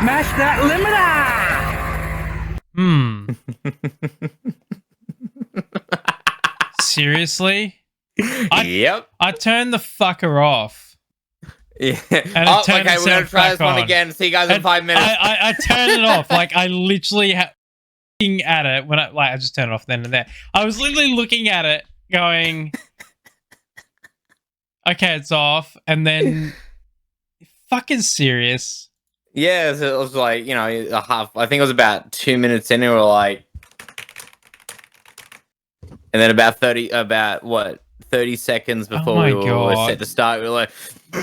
Smash that limiter! Seriously? Yep. I turned the fucker off. Yeah. And Oh, it turned okay, we're going to itself try back this one on. again. See you guys in And 5 minutes. I turned it off. Like, I literally looking at it when I just turned it off then and there. I was literally looking at it going, okay, it's off. And then, fucking serious. Yeah, so it was like, you know, I think it was about 2 minutes in, and we were like, and then about 30 seconds before my we were God. set to start, we were like,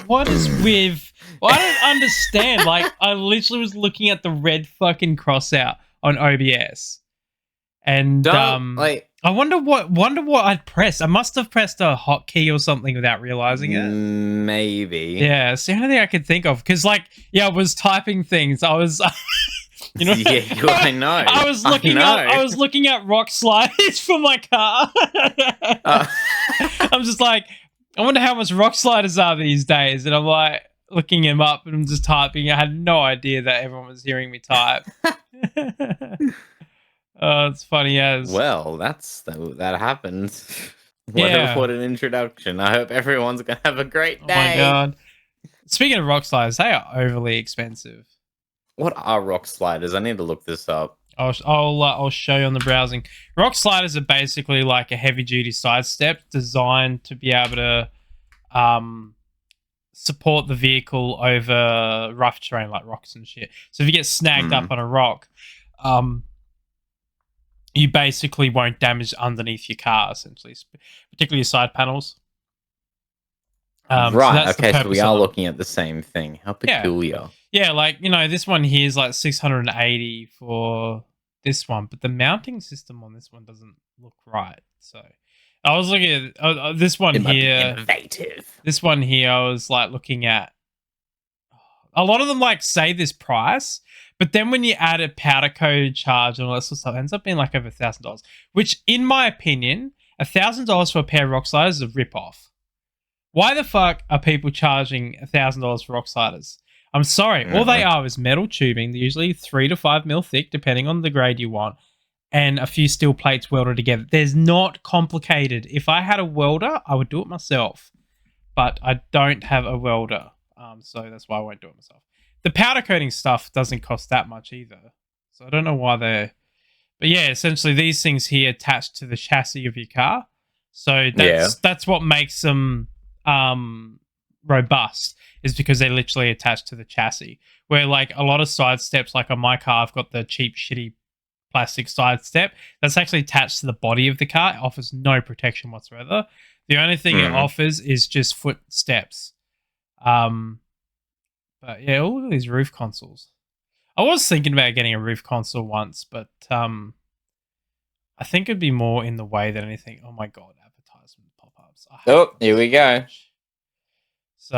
What is with... Well, I don't understand. Like, I literally was looking at the red fucking cross out on OBS. And I wonder what I'd pressed. I must have pressed a hotkey or something without realizing it. Maybe. Yeah, it's the only thing I could think of. Because, like, yeah, I was typing things. I was, you know, Yeah, I know. I was looking at rock slides for my car. I'm just like, I wonder how much rock sliders are these days. And I'm like looking them up, and I'm just typing. I had no idea that everyone was hearing me type. Oh, it's funny as. Well, that happened. What an introduction. I hope everyone's going to have a great day. Oh my God. Speaking of rock sliders, they are overly expensive. What are rock sliders? I need to look this up. I'll show you on the browsing. Rock sliders are basically like a heavy-duty sidestep designed to be able to support the vehicle over rough terrain like rocks and shit. So if you get snagged up on a rock, you basically won't damage underneath your car, essentially, particularly your side panels. Right, okay, so we are looking at the same thing. How peculiar. Yeah, like, you know, this one here is like $680 for this one, but the mounting system on this one doesn't look right. So I was looking at this one here. Innovative. This one here, I was like looking at. A lot of them like say this price, but then when you add a powder coated charge and all that sort of stuff, it ends up being like over $1,000. Which, in my opinion, $1,000 for a pair of rock sliders is a rip-off. Why the fuck are people charging $1,000 for rock sliders? I'm sorry. All they are is metal tubing, usually 3 to 5 mil thick, depending on the grade you want, and a few steel plates welded together. There's not complicated. If I had a welder, I would do it myself, but I don't have a welder. So that's why I won't do it myself. The powder coating stuff doesn't cost that much either. So I don't know why they're... But yeah, essentially these things here attached to the chassis of your car. So that's what makes them robust, is because they're literally attached to the chassis. Where like a lot of side steps, like on my car, I've got the cheap, shitty plastic side step. That's actually attached to the body of the car. It offers no protection whatsoever. The only thing it offers is just footsteps. But yeah, all of these roof consoles. I was thinking about getting a roof console once, but I think it'd be more in the way than anything. Oh my God, advertisement pop-ups. Oh, here we go. So,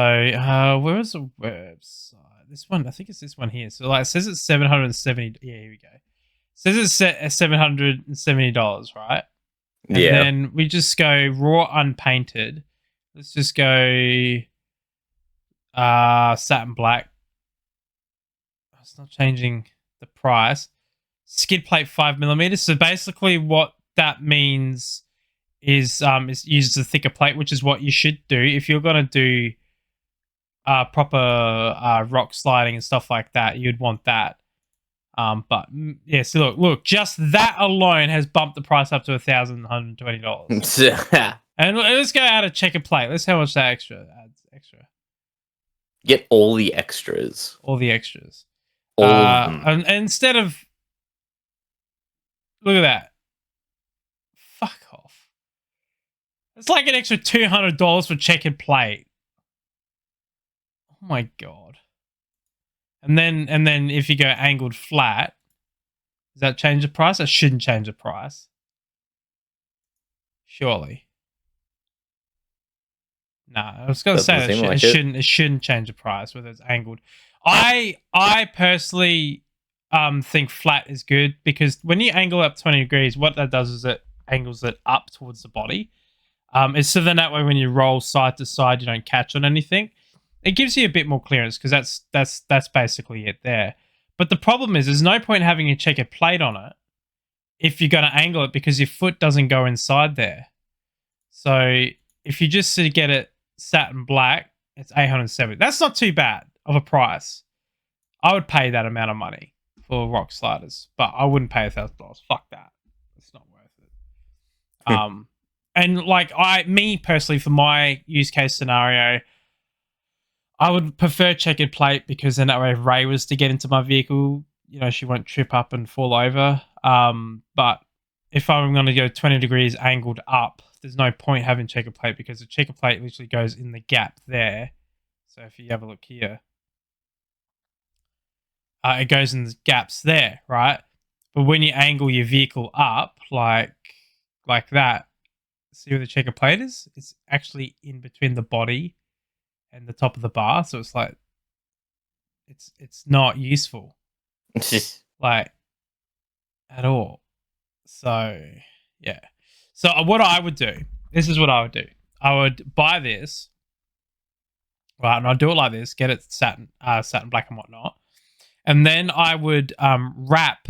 where is the website? This one, I think it's this one here. So, like, it says it's $770. Yeah, here we go. It says it's $770, right? And then we just go raw unpainted. Let's just go satin black. It's not changing the price. Skid plate 5mm. So basically what that means is uses a thicker plate, which is what you should do if you're going to do proper rock sliding and stuff like that. You'd want that. But yeah, so look, just that alone has bumped the price up to $1,120. And let's go add a checker plate. Let's see how much that adds extra. Get all the extras. All the extras. All of them. And instead of... Look at that. Fuck off. It's like an extra $200 for checkered plate. Oh my God. And then if you go angled flat, does that change the price? That shouldn't change the price. Surely. No, I was going to say that it shouldn't change the price whether it's angled. I personally think flat is good, because when you angle up 20 degrees, what that does is it angles it up towards the body. It's so then that way when you roll side to side, you don't catch on anything. It gives you a bit more clearance, because that's basically it there. But the problem is, there's no point having a checkered plate on it if you're going to angle it because your foot doesn't go inside there. So if you just sort of get it satin black, it's 870. That's not too bad of a price. I would pay that amount of money for rock sliders, but I wouldn't pay $1,000. Fuck that. It's not worth it. And like me personally, for my use case scenario, I would prefer checkered plate because then that way, if Ray was to get into my vehicle, you know, she won't trip up and fall over. But if I'm going to go 20 degrees angled up, there's no point having checkered plate because the checkered plate literally goes in the gap there. So if you have a look here, it goes in the gaps there, right? But when you angle your vehicle up like that, see where the checkered plate is? It's actually in between the body and the top of the bar, so it's like it's not useful, like at all. So yeah. So what I would do, this is what I would do. I would buy this, right, and I'd do it like this: get it satin black and whatnot, and then I would wrap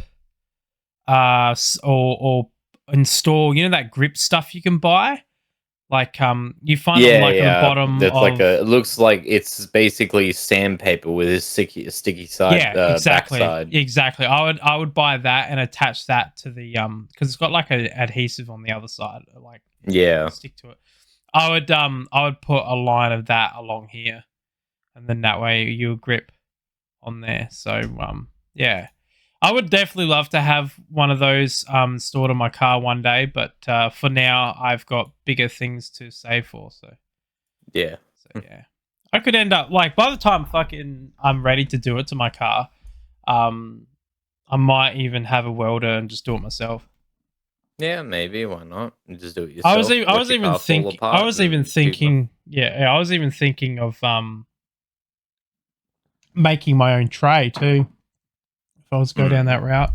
or install, you know, that grip stuff you can buy. Like you find them like at the bottom. That's like it looks like it's basically sandpaper with a sticky side. Yeah, exactly. Backside. Exactly. I would buy that and attach that to the because it's got like a adhesive on the other side, like stick to it. I would put a line of that along here, and then that way you'll grip on there. So yeah. I would definitely love to have one of those stored in my car one day, but for now, I've got bigger things to save for. So yeah, I could end up like by the time I'm ready to do it to my car, I might even have a welder and just do it myself. Yeah, maybe. Why not? Just do it yourself. I was even thinking of making my own tray too. I was go down that route,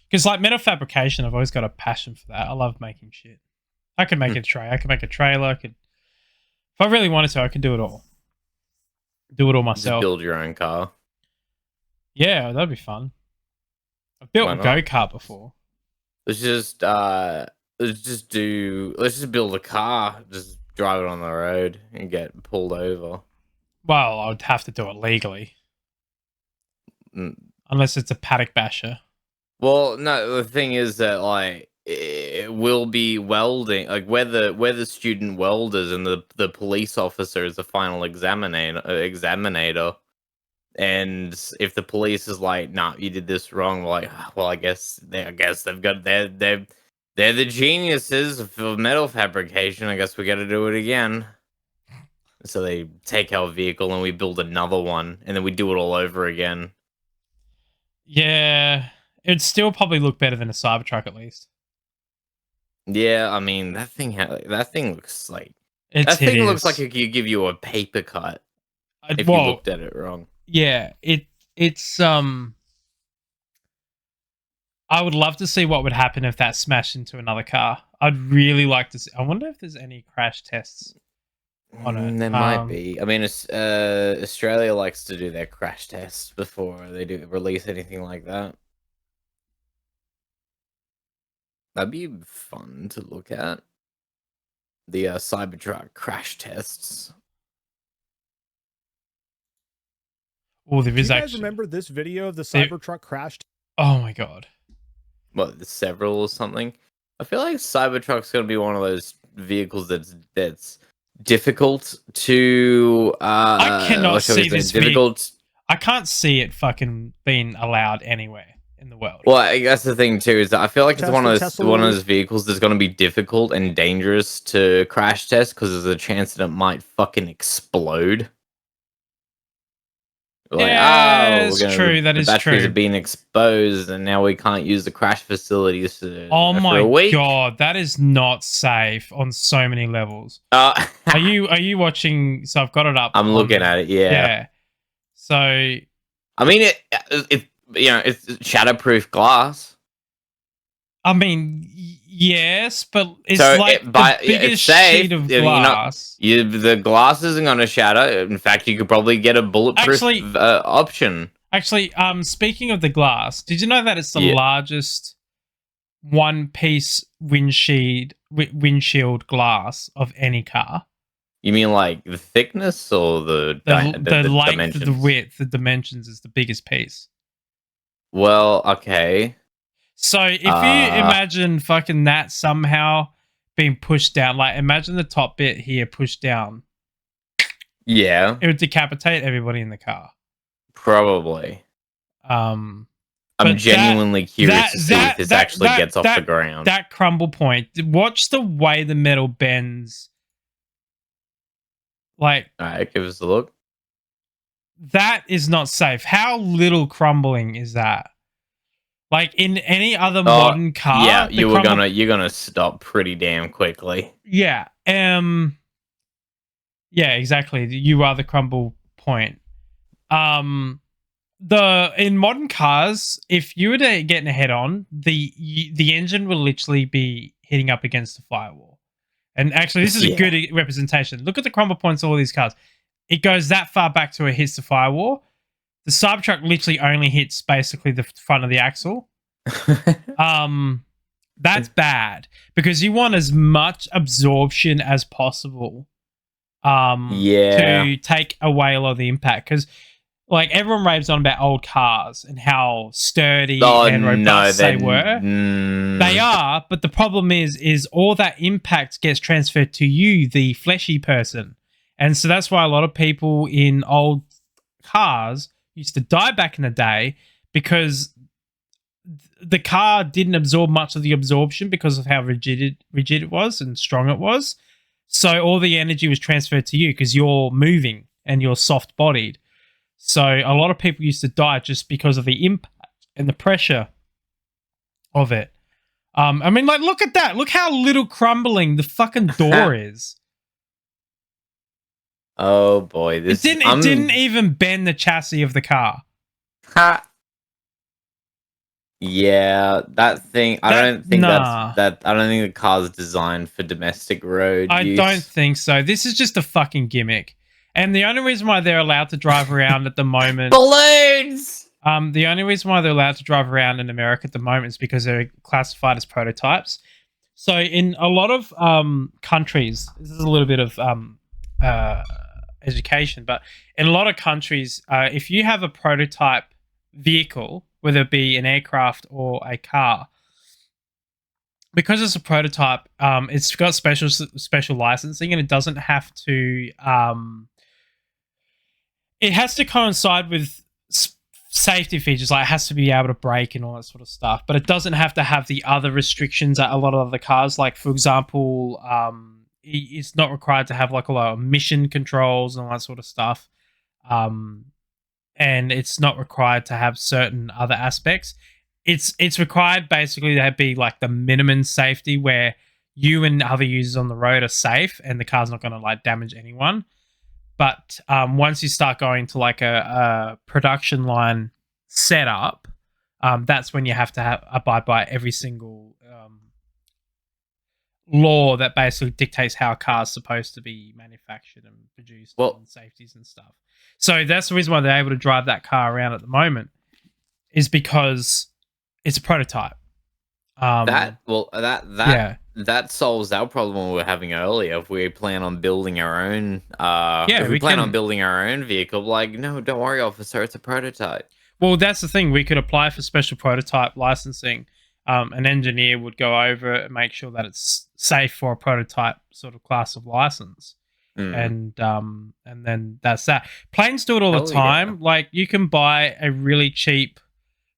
because like metal fabrication, I've always got a passion for that. I love making shit. I could make a tray. I could make a trailer. If I really wanted to, I could do it all. Do it all myself. Just build your own car. Yeah, that'd be fun. I've built a go-kart before. Let's just build a car. Just drive it on the road and get pulled over. Well, I'd have to do it legally. Unless it's a paddock basher. Well, no, the thing is that like it will be welding, like where the student welders and the police officer is the final examiner. And if the police is like, nah, you did this wrong, we're like, well, I guess they've got they're the geniuses of metal fabrication. I guess we got to do it again. So they take our vehicle and we build another one, and then we do it all over again. Yeah, it'd still probably look better than a Cybertruck at least. Yeah, I mean that thing looks like looks like it could give you a paper cut if you looked at it wrong. Yeah, it's I would love to see what would happen if that smashed into another car. I'd really like to see. I wonder if there's any crash tests on it. There might be. I mean, Australia likes to do their crash tests before they do release anything like that. That'd be fun to look at. The Cybertruck crash tests. Oh, there is actually. Do you guys remember this video of the Cybertruck crash? Oh my god! What, the several or something? I feel like Cybertruck's gonna be one of those vehicles that's difficult to. I cannot see this difficult. I can't see it fucking being allowed anywhere in the world. Well, I guess the thing too is that I feel like it's one of those vehicles that's going to be difficult and dangerous to crash test because there's a chance that it might fucking explode. Like, yeah, it's true. That is true. The batteries are being exposed, and now we can't use the crash facilities for a week. God, that is not safe on so many levels. Are you watching? So I've got it up. I'm looking at it. Yeah. So, I mean, it's shatterproof glass. I mean, yes, but it's the biggest sheet of glass. The glass isn't going to shatter. In fact, you could probably get a bulletproof option. Actually, speaking of the glass, did you know that it's the Yeah. largest one-piece windshield glass of any car? You mean like the thickness or The length, the dimensions? width, the dimensions is the biggest piece. Well, okay. So if you imagine fucking that somehow being pushed down, like imagine the top bit here pushed down, Yeah, it would decapitate everybody in the car. probably. Um, I'm but genuinely curious to see if this actually gets off the ground. That crumble point. Watch the way the metal bends. Like All right, give us a look. that is not safe. How little crumbling is that? Like in any other Oh, modern car, yeah, the you're gonna stop pretty damn quickly. yeah. Yeah, exactly. You are the crumble point. In modern cars, if you were to get in a head on, the engine will literally be hitting up against the firewall. And actually, this is a Yeah. good representation. Look at the crumble points of all these cars. It goes that far back to it hits the firewall. The Cybertruck literally only hits basically the front of the axle. That's bad because you want as much absorption as possible. Yeah. To take away a lot of the impact because like everyone raves on about old cars and how sturdy and robust they were. They are, but the problem is all that impact gets transferred to you, the fleshy person. And so that's why a lot of people in old cars used to die back in the day because the car didn't absorb much of the absorption because of how rigid it was and strong it was. So all the energy was transferred to you because you're moving and you're soft bodied. So a lot of people used to die just because of the impact and the pressure of it. I mean, like, look at that. Look how little crumbling the fucking door is. Oh boy, It didn't even bend the chassis of the car. Ha. Yeah, that thing. I don't think the car's designed for domestic road use. I don't think so. This is just a fucking gimmick. And the only reason why they're allowed to drive around at the moment, balloons. The only reason why they're allowed to drive around in America at the moment is because they're classified as prototypes. So in a lot of countries, this is a little bit of education, but in a lot of countries, if you have a prototype vehicle, whether it be an aircraft or a car, because it's a prototype, it's got special licensing, and it doesn't have to. It has to coincide with safety features, like it has to be able to brake and all that sort of stuff. But it doesn't have to have the other restrictions that a lot of other cars, like for example, it's not required to have like a lot of emission controls and all that sort of stuff. And it's not required to have certain other aspects. It's required basically to be like the minimum safety where you and other users on the road are safe and the car's not going to like damage anyone. But once you start going to like a production line setup, that's when you have to abide by every single law that basically dictates how a car's supposed to be manufactured and produced and safeties and stuff. So that's the reason why they're able to drive that car around at the moment, is because it's a prototype. That solves our problem we were having earlier. If we plan on building our own, if we plan on building our own vehicle, like, no, don't worry, officer, it's a prototype. Well, that's the thing. We could apply for special prototype licensing. An engineer would go over it and make sure that it's safe for a prototype sort of class of license. And then that's that. Planes do it all the time. Yeah. Like you can buy a really cheap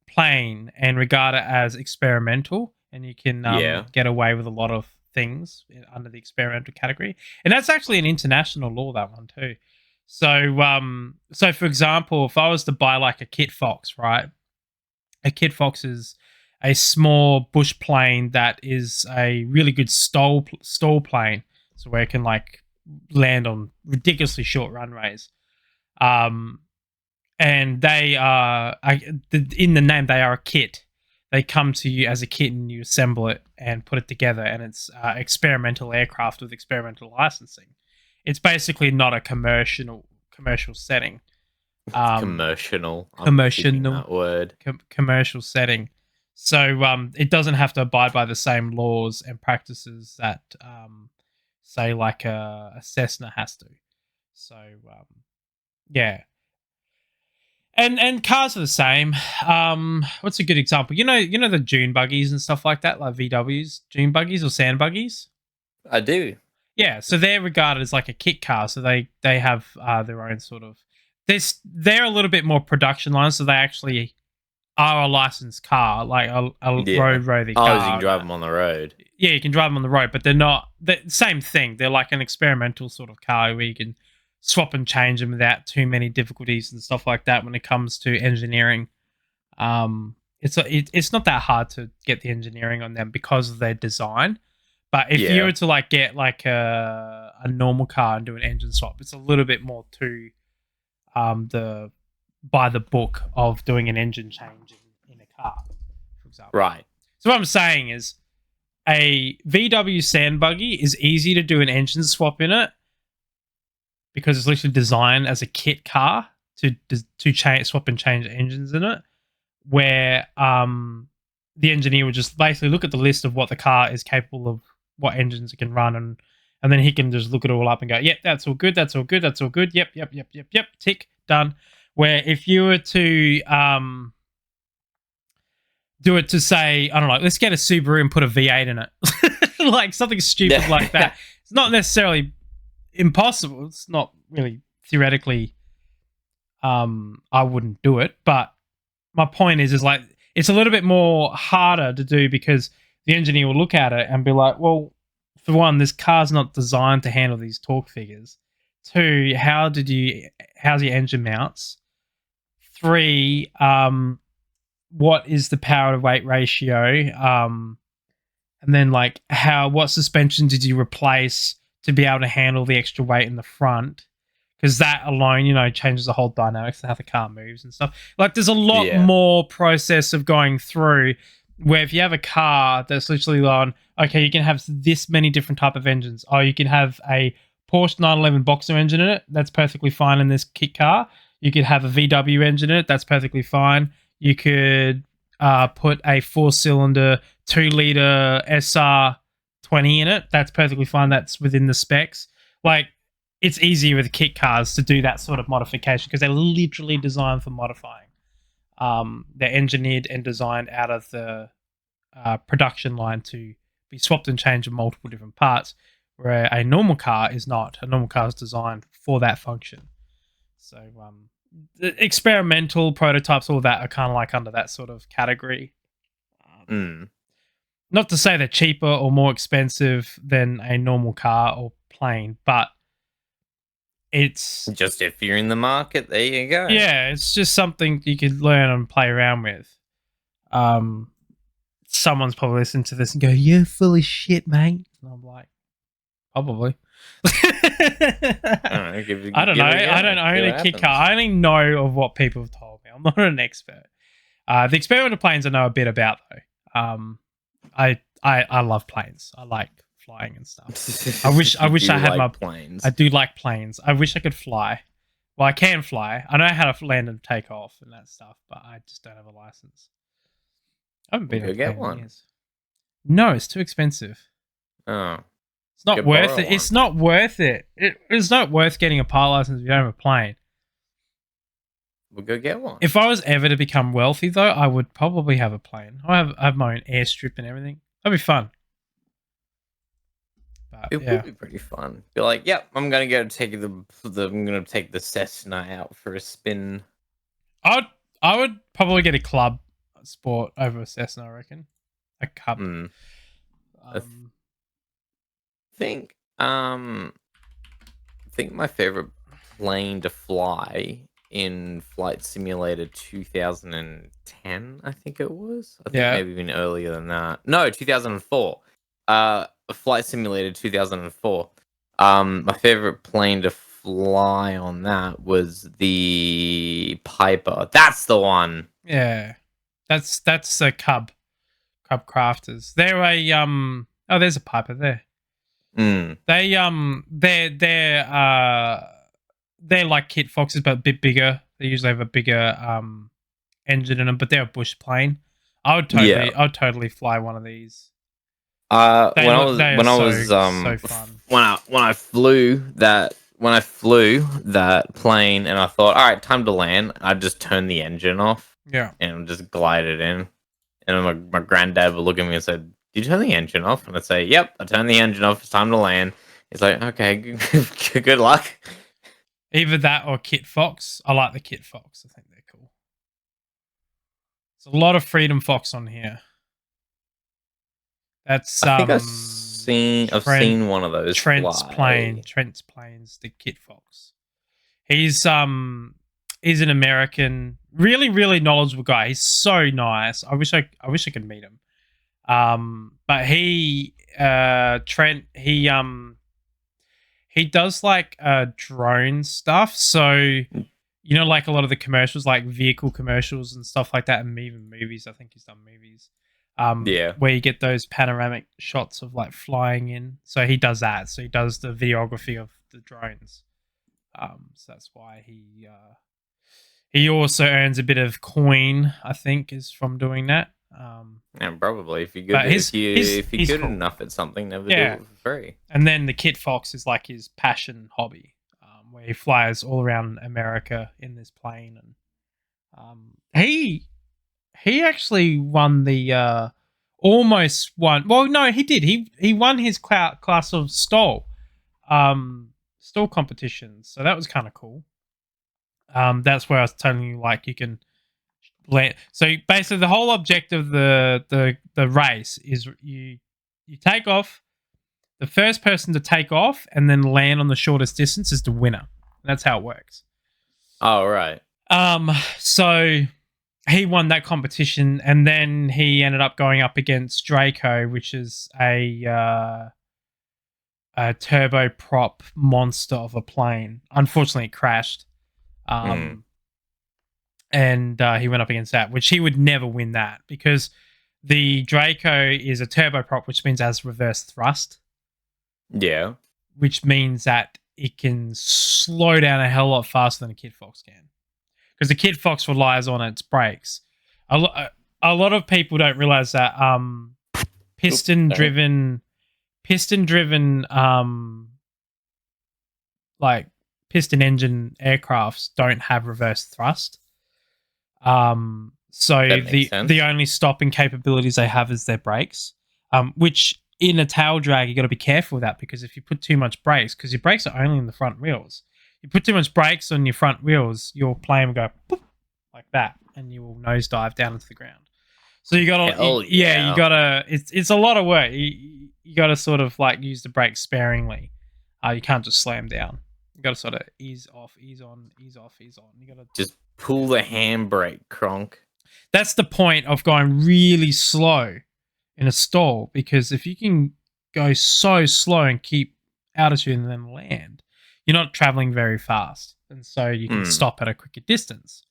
plane and regard it as experimental, and you can get away with a lot of things under the experimental category. And that's actually an international law, that one too. So for example, if I was to buy like a Kit Fox, right? A Kit Fox is a small bush plane that is a really good stall plane, so where it can like land on ridiculously short runways. And they are, in the name, they are a kit. They come to you as a kit and you assemble it and put it together, and it's experimental aircraft with experimental licensing. It's basically not a commercial setting. Commercial. I'm keeping commercial that word. commercial setting. So it doesn't have to abide by the same laws and practices that say like a Cessna has to. So yeah. And cars are the same. What's a good example? You know the dune buggies and stuff like that, like VWs, dune buggies or sand buggies. I do. Yeah, so they're regarded as like a kit car. So they have their own sort of. They're a little bit more production line, so they actually are a licensed car, like a Yeah. roadworthy Oh, car. so you can drive them on the road. Yeah, you can drive them on the road, but they're not the same thing. They're like an experimental sort of car where you can swap and change them without too many difficulties and stuff like that. When it comes to engineering, it's not that hard to get the engineering on them because of their design. But if you Yeah. were to like get like a normal car and do an engine swap, it's a little bit more to the by the book of doing an engine change in a car, for example. Right. So what I'm saying is a VW sand buggy is easy to do an engine swap in it because it's literally designed as a kit car to change, swap and change engines in it, where the engineer would just basically look at the list of what the car is capable of, what engines it can run, and then he can just look it all up and go, yep, that's all good, that's all good, that's all good, yep, tick, done. Where if you were to do it to say, I don't know, let's get a Subaru and put a V8 in it, like something stupid like that. It's not necessarily impossible. It's not really theoretically. I wouldn't do it, but my point is like it's a little bit more harder to do because the engineer will look at it and be like, well, for one, this car's not designed to handle these torque figures. Two, how's your engine mounts? Three, what is the power to weight ratio? And then like what suspension did you replace to be able to handle the extra weight in the front? Because that alone, changes the whole dynamics of how the car moves and stuff. Like there's a lot more process of going through where if you have a car that's literally on, okay, you can have this many different type of engines. Oh, you can have a Porsche 911 Boxer engine in it. That's perfectly fine in this kit car. You could have a VW engine in it. That's perfectly fine. You could put a 4-cylinder 2-liter SR20 in it. That's perfectly fine. That's within the specs. Like it's easier with kit cars to do that sort of modification because they're literally designed for modifying. They're engineered and designed out of the production line to be swapped and changed in multiple different parts, where a normal car is not. A normal car is designed for that function. So the experimental prototypes, all that are kind of like under that sort of category. Not to say they're cheaper or more expensive than a normal car or plane, but it's just if you're in the market, there you go. Yeah, it's just something you could learn and play around with. Someone's probably listening to this and go, "You're full of shit, mate." And I'm like, probably. I don't know. I don't own a kit car. I only know of what people have told me. I'm not an expert. The experimental planes I know a bit about though. I love planes. I like flying and stuff. I wish I had my planes. I do like planes. I wish I could fly. Well, I can fly. I know how to land and take off and that stuff, but I just don't have a license. I haven't been Go get one. Years. No, it's too expensive. Oh. It's not worth it. It's not worth it. It's not worth getting a pilot license if you don't have a plane. We'll go get one. If I was ever to become wealthy, though, I would probably have a plane. I have my own airstrip and everything. That'd be fun. But, it would be pretty fun. Be like, yep, I'm gonna go take I'm gonna take the Cessna out for a spin. I would probably get a club sport over a Cessna, I reckon. A Cup. I think my favorite plane to fly in Flight Simulator 2010, I think it was. I think maybe even earlier than that. No, 2004. Flight Simulator 2004. My favorite plane to fly on that was the Piper. That's the one. Yeah. That's a Cub Crafters. They're a oh, there's a Piper there. They're like Kit Foxes but a bit bigger They usually have a bigger engine in them, but they're a bush plane. I'd Yeah. totally fly one of these. When I was They are when I was so fun. when I flew that plane and I thought, all right, time to land. I just turned the engine off Yeah. and just glided in. And my granddad would look at me and said, "Did you turn the engine off?" And I'd say, "Yep, I turned the engine off. It's time to land." He's like, "Okay, good luck." Either that or Kit Fox. I like the Kit Fox. I think they're cool. There's a lot of Freedom Fox on here. That's I think I've seen one of those Trent's fly. planes, the Kit Fox. He's an American, really, really knowledgeable guy. He's so nice. I wish I could meet him. But Trent, he does like drone stuff. So you know, like a lot of the commercials, like vehicle commercials and stuff like that, and even movies. I think he's done movies. Yeah. Where you get those panoramic shots of like flying in. So he does that. So he does the videography of the drones. So that's why he also earns a bit of coin, I think, is from doing that. And probably if you're But good, if you're he's good cool. enough at something, never Yeah. do it for free. And then the Kit Fox is like his passion hobby, where he flies all around America in this plane, and he actually won the almost won. Well, no, he did. He won his class of stall competitions, so that was kind of cool. That's where I was telling you, like, you can land. So basically, the whole objective of the race is you take off. The first person to take off and then land on the shortest distance is the winner. That's how it works. Oh, right. So he won that competition, and then he ended up going up against Draco, which is a turboprop monster of a plane. Unfortunately, it crashed. And he went up against that, which he would never win that because the Draco is a turboprop, which means it has reverse thrust. Yeah. Which means that it can slow down a hell of a lot faster than a Kit Fox can. Because the Kit Fox relies on its brakes. A lot of people don't realize that piston driven like piston engine aircrafts don't have reverse thrust. So the only stopping capabilities they have is their brakes. Which in a tail drag you got to be careful with that, because if you put too much brakes, because your brakes are only in the front wheels, you put too much brakes on your front wheels, your plane will go boop, like that, and you will nosedive down into the ground. So you gotta, you gotta. It's a lot of work. You gotta sort of like use the brakes sparingly. You can't just slam down. You gotta sort of ease off, ease on, ease off, ease on. You gotta just pull the handbrake, Kronk. That's the point of going really slow in a stall, because if you can go so slow and keep altitude and then land, you're not traveling very fast, and so you can stop at a quicker distance.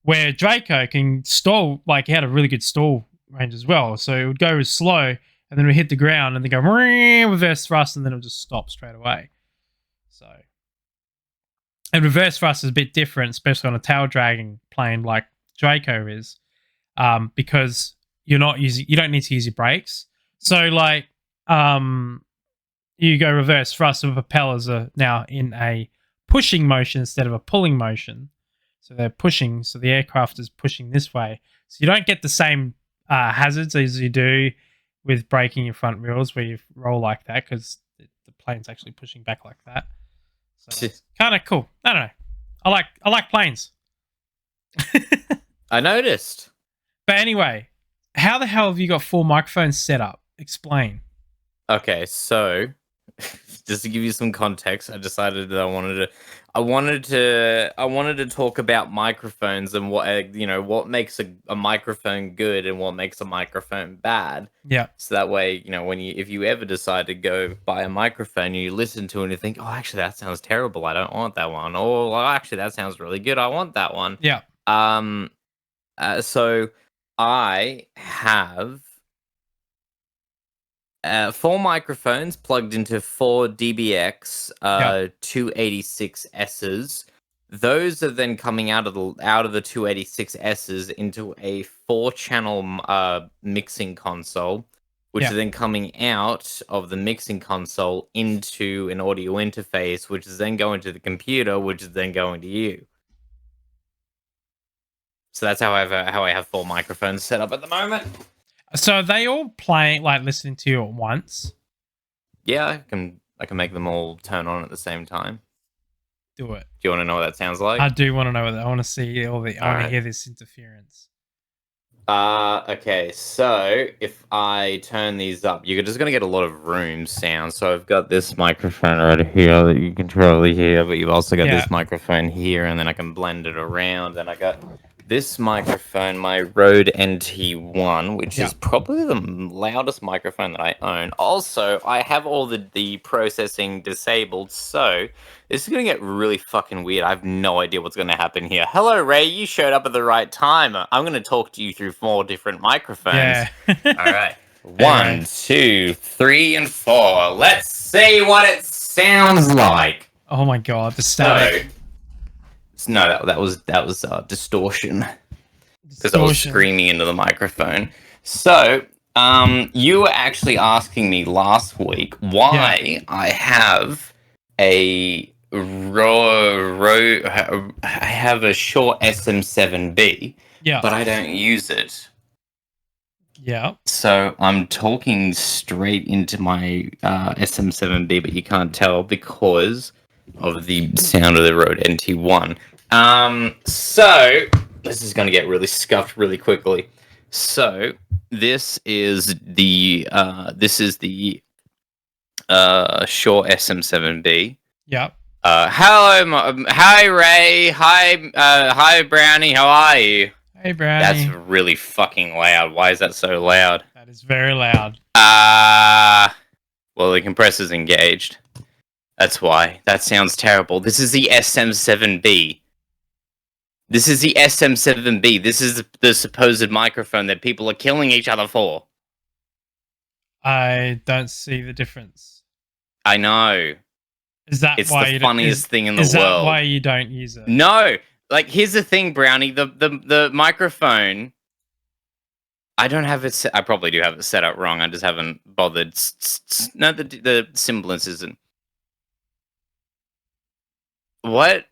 Where Draco can stall, like he had a really good stall range as well, so it would go slow and then it would hit the ground and then go reverse thrust and then it would just stop straight away. So, and reverse thrust is a bit different, especially on a tail dragging plane like Draco is, because you don't need to use your brakes. So like you go reverse thrust, the propellers are now in a pushing motion instead of a pulling motion. So they're pushing, so the aircraft is pushing this way. So you don't get the same hazards as you do with braking your front wheels where you roll like that, because the plane's actually pushing back like that. So it's kind of cool. I don't know. I like planes. I noticed. But anyway, how the hell have you got 4 microphones set up? Explain. Okay, so just to give you some context, I decided that I wanted to talk about microphones and what makes a microphone good and what makes a microphone bad. Yeah. So that way, if you ever decide to go buy a microphone, you listen to it and you think, oh, actually that sounds terrible, I don't want that one. Or well, actually that sounds really good, I want that one. Yeah. So I have 4 microphones plugged into 4 DBX 286Ss those are then coming out of the 286Ss into a 4-channel mixing console, which Yeah. is then coming out of the mixing console into an audio interface, which is then going to the computer, which is then going to you. So that's how I have 4 microphones set up at the moment. So are they all playing, like listening to you at once? Yeah, I can make them all turn on at the same time. Do it. Do you want to know what that sounds like? I do want to know that. I want to see all the. I want to hear this interference. Okay, so if I turn these up, you're just gonna get a lot of room sound. So I've got this microphone right here that you can probably hear, but you've also got this microphone here, and then I can blend it around. And I got this microphone, my Rode NT1, which is probably the loudest microphone that I own. Also, I have all the processing disabled, so this is going to get really fucking weird. I have no idea what's going to happen here. Hello, Ray. You showed up at the right time. I'm going to talk to you through 4 different microphones. Yeah. All right. 1, 2, 3, and 4. Let's see what it sounds like. Oh my god, the static. No, that was distortion. Because I was screaming into the microphone. So, you were actually asking me last week why I have a I have a Shure SM7B, but I don't use it. Yeah. So I'm talking straight into my SM7B, but you can't tell because of the sound of the Rode NT1. So this is going to get really scuffed really quickly. So this is the Shure SM7B. Yep. Hi Ray, hi Brownie, how are you? Hey Brownie. That's really fucking loud. Why is that so loud? That is very loud. Well, the compressor's engaged. That's why. That sounds terrible. This is the SM7B. This is the SM7B. This is the supposed microphone that people are killing each other for. I don't see the difference. I know. Is that it's why the funniest thing in the world? Is that why you don't use it? No. Like, here's the thing, Brownie. The microphone, I don't have it set. I probably do have it set up wrong. I just haven't bothered. No, the semblance isn't. What?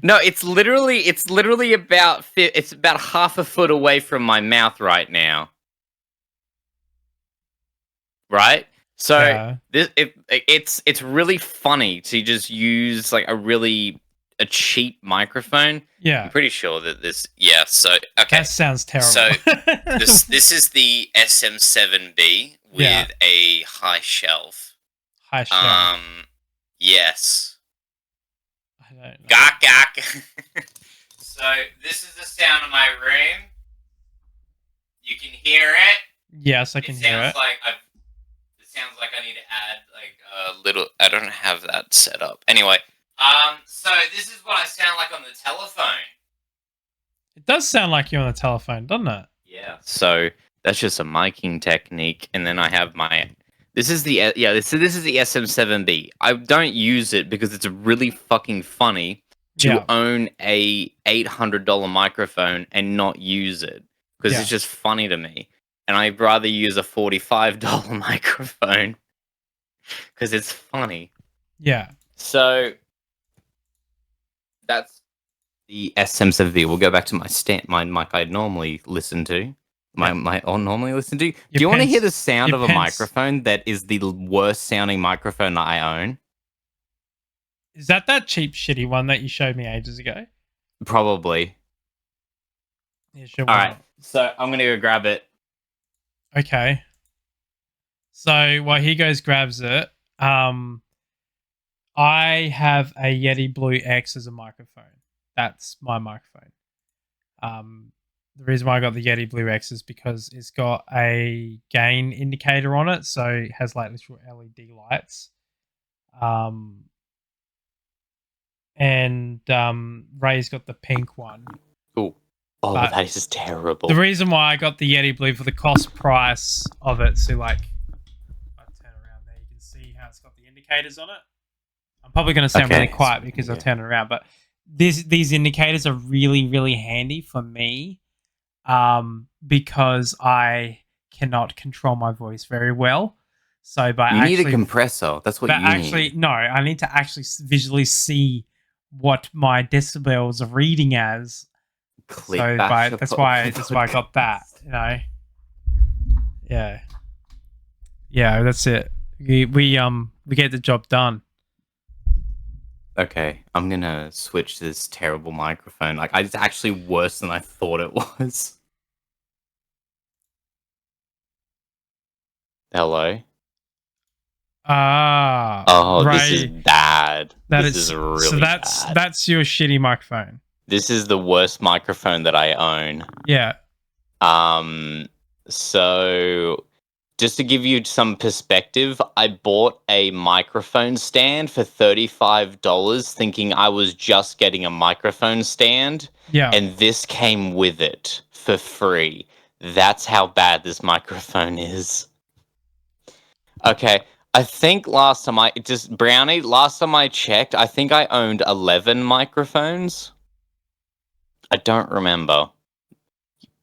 No, it's literally about half a foot away from my mouth right now. Right? So it's really funny to just use like a cheap microphone. Yeah. I'm pretty sure that this so okay. That sounds terrible. So this is the SM7B with a high shelf. High shelf. Yes. I don't know. Gawk gawk. So this is the sound of my room. You can hear it. Yes, I can hear it. It sounds like I need to add like a little. I don't have that set up. Anyway, so this is what I sound like on the telephone. It does sound like you're on the telephone, doesn't it? Yeah. So that's just a miking technique, and then I have my. This is the this is the SM7B. I don't use it because it's really fucking funny to own a $800 microphone and not use it because it's just funny to me. And I'd rather use a $45 microphone because it's funny. Yeah. So that's the SM7B. We'll go back to my mic I'd normally listen to. Normally listen to. Do you want to hear the sound of a microphone that is the worst sounding microphone that I own? Is that cheap shitty one that you showed me ages ago? Probably. Yeah, sure. All right. So I'm gonna go grab it. Okay. So while he goes grabs it, I have a Yeti Blue X as a microphone. That's my microphone. The reason why I got the Yeti Blue X is because it's got a gain indicator on it, so it has like little LED lights. And Ray's got the pink one. Ooh. Oh, but that is just terrible. The reason why I got the Yeti Blue for the cost price of it, so like, if I turn around there, you can see how it's got the indicators on it. I'm probably going to sound really Okay, quiet so, because I'll yeah. turn it around, but these indicators are really, really handy for me because I cannot control my voice very well. So by You need a actually, compressor. That's what but you actually, need. no, I need to actually visually see what my decibels are reading as. Click So bash a that's why I got that. podcast. You know, yeah, yeah, that's it. We get the job done. Okay, I'm gonna switch this terrible microphone. Like, it's actually worse than I thought it was. Hello? Ah, Oh, this is right. bad. That This is is so. really bad. That's your shitty microphone. This is the worst microphone that I own. Yeah. So just to give you some perspective, I bought a microphone stand for $35 thinking I was just getting a microphone stand, Yeah. and this came with it for free. That's how bad this microphone is. Okay, I think last time last time I checked, I think I owned 11 microphones. I don't remember.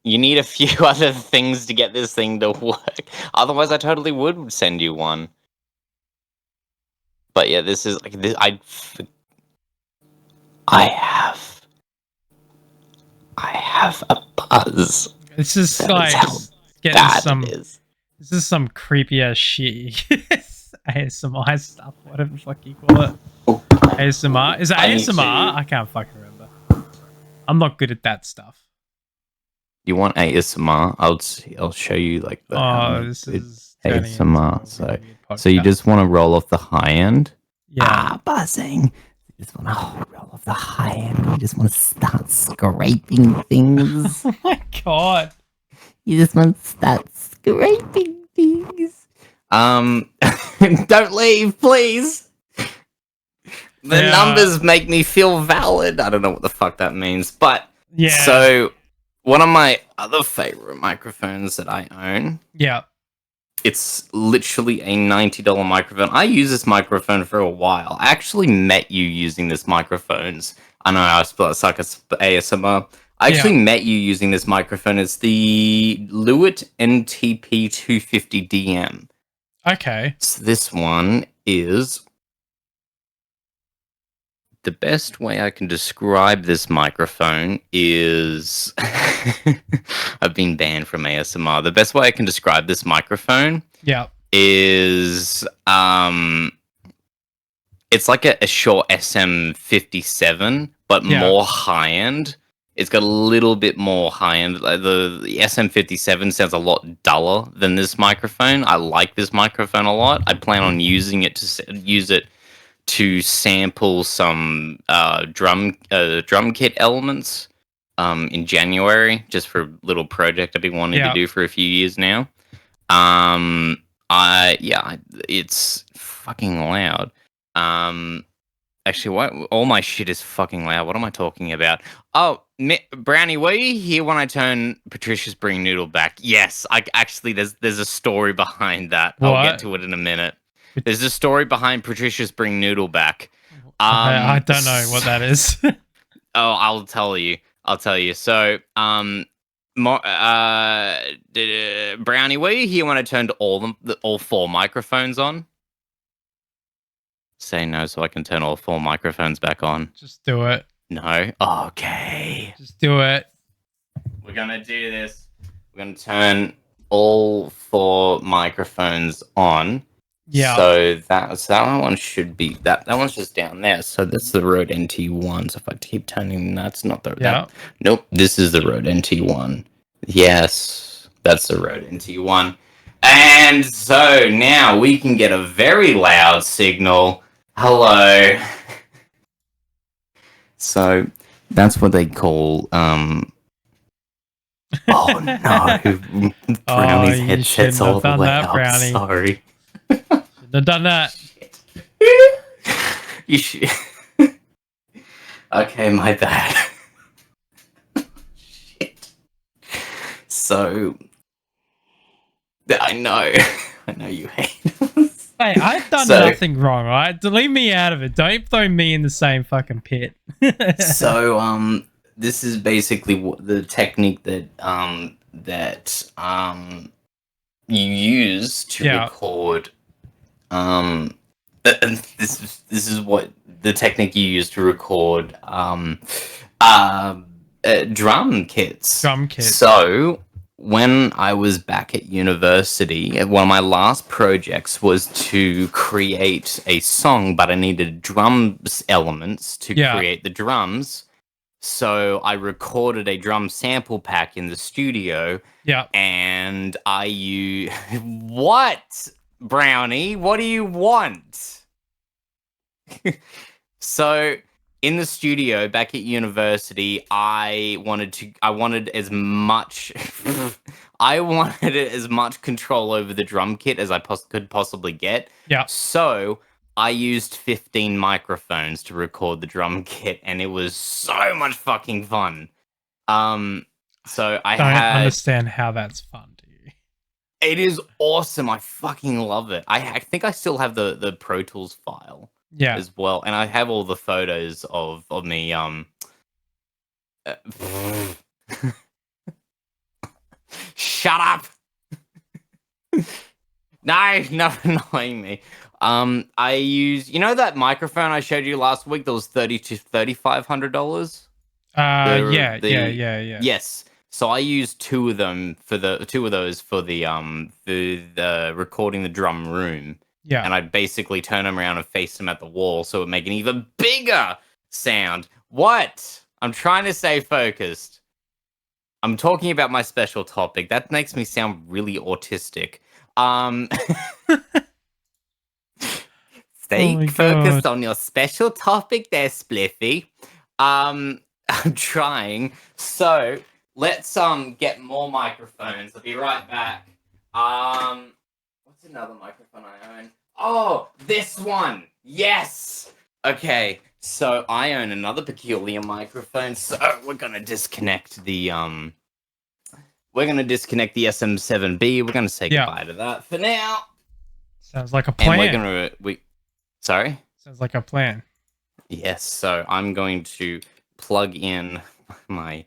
You need a few other things to get this thing to work. Otherwise, I totally would send you one. But yeah, this is like this. I have a buzz. This is That is like how getting bad some. it is. This is some creepy ass shit. ASMR stuff, whatever the fuck you call it. Oh, ASMR is it I need ASMR? to- I can't fucking remember. I'm not good at that stuff. You want ASMR? I'll show you like the Oh, this is turning into ASMR. a So really weird podcast. so you just want to roll off the high end. yeah. Buzzing. You just want to roll off the high end. You just want to start scraping things. Oh my god. You just want to start scraping things. Don't leave, please. The Yeah. numbers make me feel valid. I don't know what the fuck that means, but Yeah. so one of my other favorite microphones that I own. Yeah. It's literally a $90 microphone. I use this microphone for a while. I actually met you using this microphones. I know I suck at ASMR. I actually met you using this microphone. It's the Lewitt NTP 250DM. Okay. So this one is the best way I can describe this microphone is I've been banned from ASMR. The best way I can describe this microphone is it's like a Shure SM57 but more high end. It's got a little bit more high end. Like the SM57 sounds a lot duller than this microphone. I like this microphone a lot. I plan on using it to sample some drum kit elements in January, just for a little project I've been wanting to do for a few years now. It's fucking loud. Actually, what? All my shit is fucking loud. What am I talking about? Oh, Brownie, were you here when I turned Patricia Spring Noodle back? Yes, there's a story behind that. What? I'll get to it in a minute. There's a story behind Patricia's Bring Noodle back. I don't know what that is. Oh, I'll tell you. So, Brownie, were you here when I turned all 4 microphones on? Say no, so I can turn all 4 microphones back on. Just do it. No. Okay. Just do it. We're gonna do this. We're gonna turn all 4 microphones on. Yeah. So that one should be that one's just down there. So that's the Rode NT1. So if I keep turning, that's not the nope. This is the Rode NT1. Yes, that's the Rode NT1. And so now we can get a very loud signal. Hello. So that's what they call Oh no. Brownie's headset's all the way up. Brownie. Sorry. Shouldn't have done that. You should. Okay, my bad. Shit. So I know you hate us. Hey, I've done So- nothing wrong, right? Leave me out of it. Don't throw me in the same fucking pit. So this is basically the technique that you use to Yeah. record this is what the technique you use to record drum kits. Drum kit. So when I was back at university, one of my last projects was to create a song, but I needed drums elements to Yeah. create the drums. So I recorded a drum sample pack in the studio, Yeah. and what, Brownie? What do you want? So in the studio back at university, I wanted as much I wanted as much control over the drum kit as I could possibly get. Yeah. So I used 15 microphones to record the drum kit, and it was so much fucking fun. So I Don't had understand how that's fun to you. it is awesome. I fucking love it. I think I still have the Pro Tools file Yeah. as well, and I have all the photos of me. Shut up! No, no, annoying me. I use that microphone I showed you last week. That was $3,500. Yeah. Yeah. Yes. So I used two of those for the recording the drum room. Yeah. And I basically turn them around and face them at the wall so it would make an even bigger sound. What? I'm trying to stay focused. I'm talking about my special topic. That makes me sound really autistic. Stay Oh my focused God. on your special topic there, Spliffy. I'm trying. So let's get more microphones. I'll be right back. What's another microphone I own? Oh, this one. Yes. Okay. So I own another peculiar microphone. So we're gonna disconnect the SM7B. We're gonna say Yeah. goodbye to that for now. Sounds like a And plan. Sorry. Sounds like a plan. Yes. So I'm going to plug in my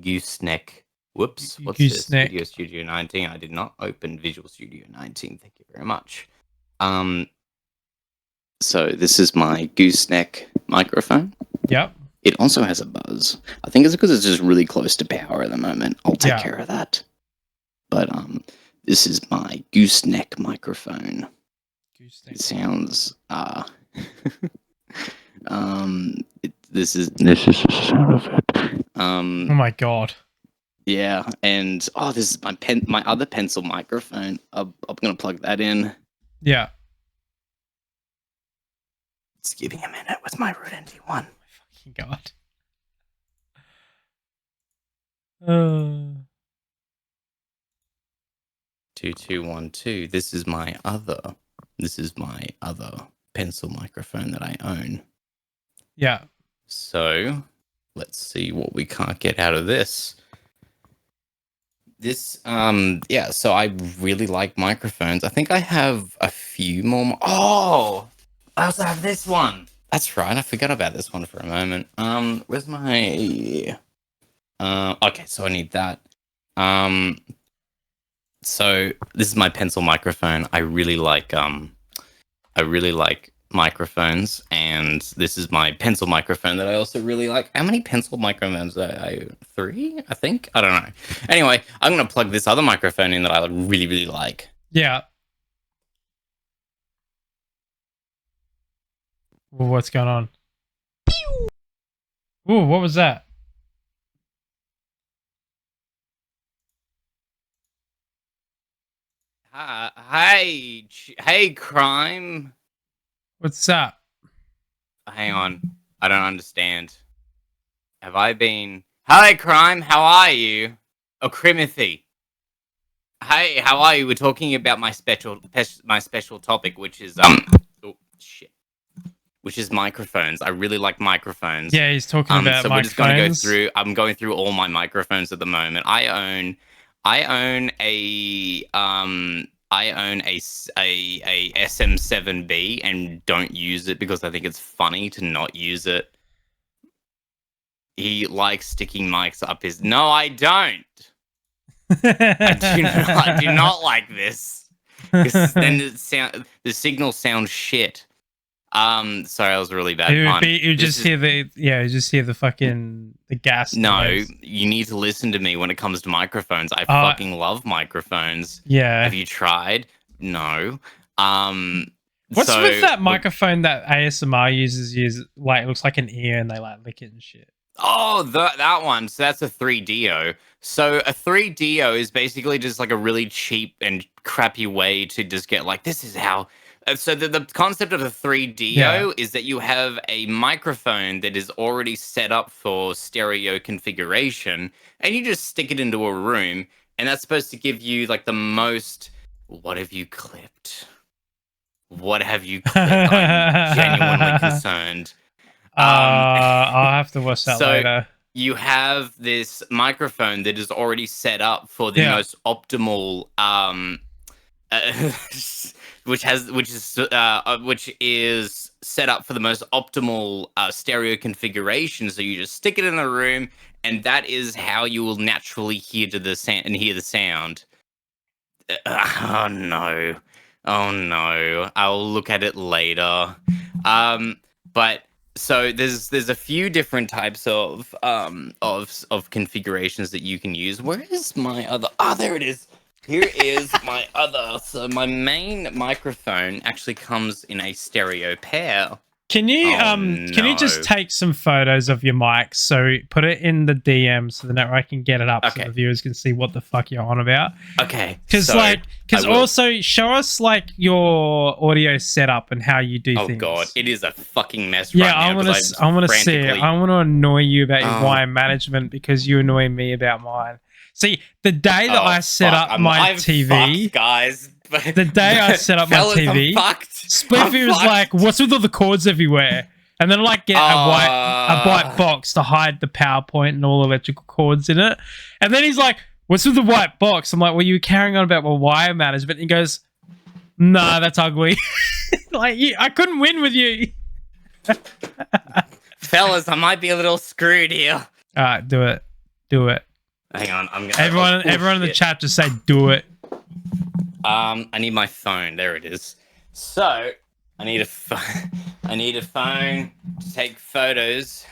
gooseneck. Whoops. What's this? Gooseneck. Video Studio 19. I did not open Visual Studio 19. Thank you very much. So this is my gooseneck microphone. Yep. It also has a buzz. I think it's because it's just really close to power at the moment. I'll take Yeah. care of that. But this is my gooseneck microphone. It sounds this is the sound of it. Oh my God. Yeah, and this is my other pencil microphone. I'm gonna plug that in. Yeah. Just give me a minute with my Rode NT1. Fucking God. Uh, 2212. This is my other pencil microphone that I own. yeah. So let's see what we can't get out of this. So I really like microphones. I think I have a few more. I also have this one. That's right. I forgot about this one for a moment. Where's my okay, so I need that. So this is my pencil microphone. I really like microphones, and this is my pencil microphone that I also really like. How many pencil microphones are I 3? I think. I don't know. Anyway, I'm gonna plug this other microphone in that I really, really like. Yeah. Well, what's going on? Ooh, what was that? Hey, crime. What's up? Hang on. I don't understand. Have I been? Hi, crime. How are you? Oh, Crimothy. Hey, how are you? We're talking about my special topic, which is which is microphones. I really like microphones. Yeah, he's talking about so we're just gonna go microphones. through. I'm going through all my microphones at the moment. I own a I own a SM7B and don't use it because I think it's funny to not use it. He likes sticking mics up his. No, I don't. I do not like this. Because then the signal sounds shit. Sorry, that was a really bad pun. You just hear the fucking the gas. No, noise. you need to listen to me when it comes to microphones. I fucking love microphones. Yeah. Have you tried? No. What's with that microphone that ASMR users use? Like, it looks like an ear and they like lick it and shit. Oh, that one. So that's a 3DO. So a 3DO is basically just like a really cheap and crappy way to just get like, this is how. So the concept of a 3DO is that you have a microphone that is already set up for stereo configuration, and you just stick it into a room, and that's supposed to give you like the most. What have you clipped? What have you clipped? I'm genuinely concerned. I'll have to watch that later. You have this microphone that is already set up for the most optimal, which is set up for the most optimal stereo configuration. So you just stick it in a room, and that is how you will naturally hear the sound. Oh no! I'll look at it later. But. So there's a few different types of configurations that you can use. Where is my other? Oh, there it is. Here is my other. So my main microphone actually comes in a stereo pair. Can you can you just take some photos of your mic? So put it in the DM so the network can get it up so the viewers can see what the fuck you're on about. Okay. Because also show us like your audio setup and how you do things. Oh god, it is a fucking mess right now. I want to see it. I want to annoy you about your wire management because you annoy me about mine. See, the day that I set up my TV, fucked, guys. The day I set up my TV, Spliffy was like, "What's with all the cords everywhere?" And then like get a white box to hide the PowerPoint and all the electrical cords in it. And then he's like, "What's with the white box?" I'm like, "Well, you were carrying on about my wire management." And he goes, "Nah, that's ugly." Like, I couldn't win with you. Fellas, I might be a little screwed here. All right, do it. Hang on, I'm gonna. Everyone in the chat just say, "Do it." I need my phone. There it is. So I need a phone. I need a phone to take photos.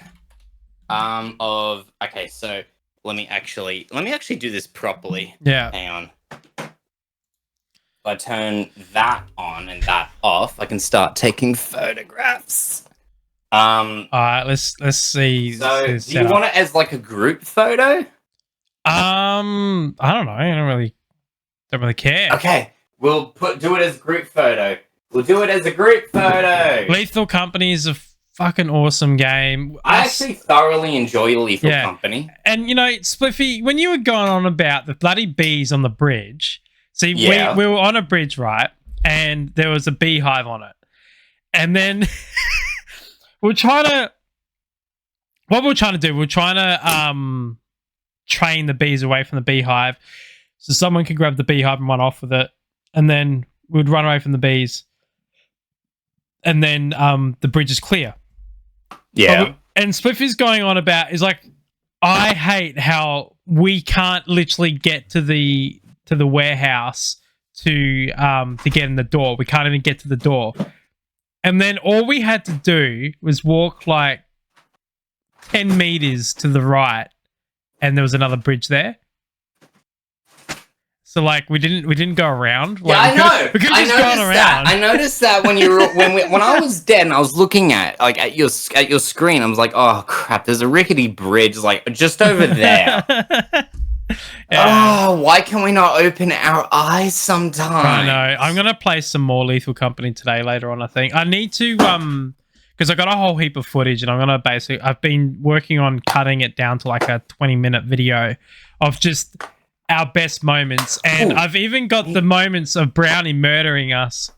Of. Okay, so let me actually do this properly. Yeah. Hang on. If I turn that on and that off, I can start taking photographs. All right, let's see. So, do you want it as like a group photo? I don't know. I don't really care. Okay, we'll do it as a group photo. Lethal Company is a fucking awesome game. I actually thoroughly enjoy Lethal Company. And you know, Spliffy, when you were going on about the bloody bees on the bridge, see, we were on a bridge, right? And there was a beehive on it. And then we're trying to train the bees away from the beehive so someone could grab the beehive and run off with it, and then we'd run away from the bees, and then the bridge is clear. And Spliffy's going on about is like, I hate how we can't literally get to the warehouse to get in the door. We can't even get to the door. And then all we had to do was walk like 10 meters to the right, and there was another bridge there. So like we didn't go around. Like, I know. We could have just gone around. I noticed that when when I was dead and I was looking at your screen, I was like, oh crap, there's a rickety bridge like just over there. Oh, why can we not open our eyes sometimes? I know. I'm gonna play some more Lethal Company today later on. I think I need to because I got a whole heap of footage, and I've been working on cutting it down to like a 20-minute video of just our best moments, and I've even got the moments of Brownie murdering us.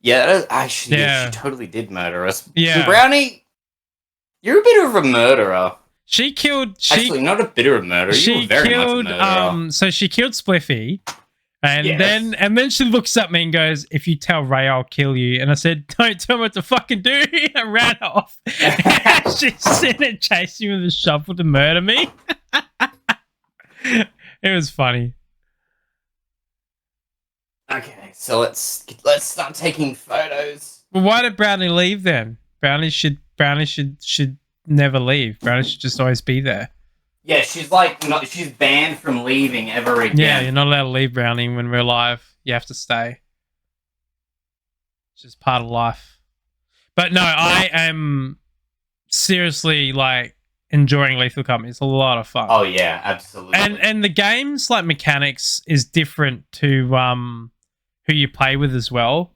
Yeah, actually, she totally did murder us. Yeah, Brownie, you're a bit of a murderer. Actually, not a bit of a murderer. You were very much a murderer. So she killed Spliffy, And Yes. then she looks at me and goes, "If you tell Ray, I'll kill you." And I said, "Don't tell me what to fucking do." I ran off. She's sitting there chasing me with a shovel to murder me. It was funny. Okay, so let's start taking photos. Well, why did Brownie leave then? Brownie should never leave. Brownie should just always be there. Yeah, she's like she's banned from leaving ever again. Yeah, you're not allowed to leave, Brownie, when we're live. You have to stay. It's just part of life. But no, I am seriously like enjoying Lethal Company. It's a lot of fun. Oh yeah, absolutely. And the game's like mechanics is different to who you play with as well.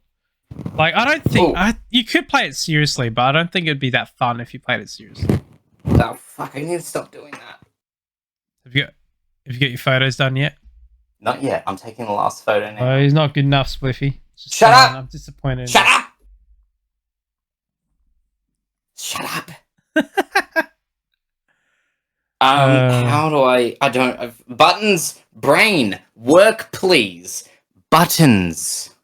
Like I don't think you could play it seriously, but I don't think it'd be that fun if you played it seriously. Oh fuck! I need to stop doing that. Have you got your photos done yet? Not yet. I'm taking the last photo now. Oh, he's not good enough, Spliffy. Just Shut saying, up! I'm disappointed. Shut up! Shut up! How do I don't buttons, brain, work please. Buttons.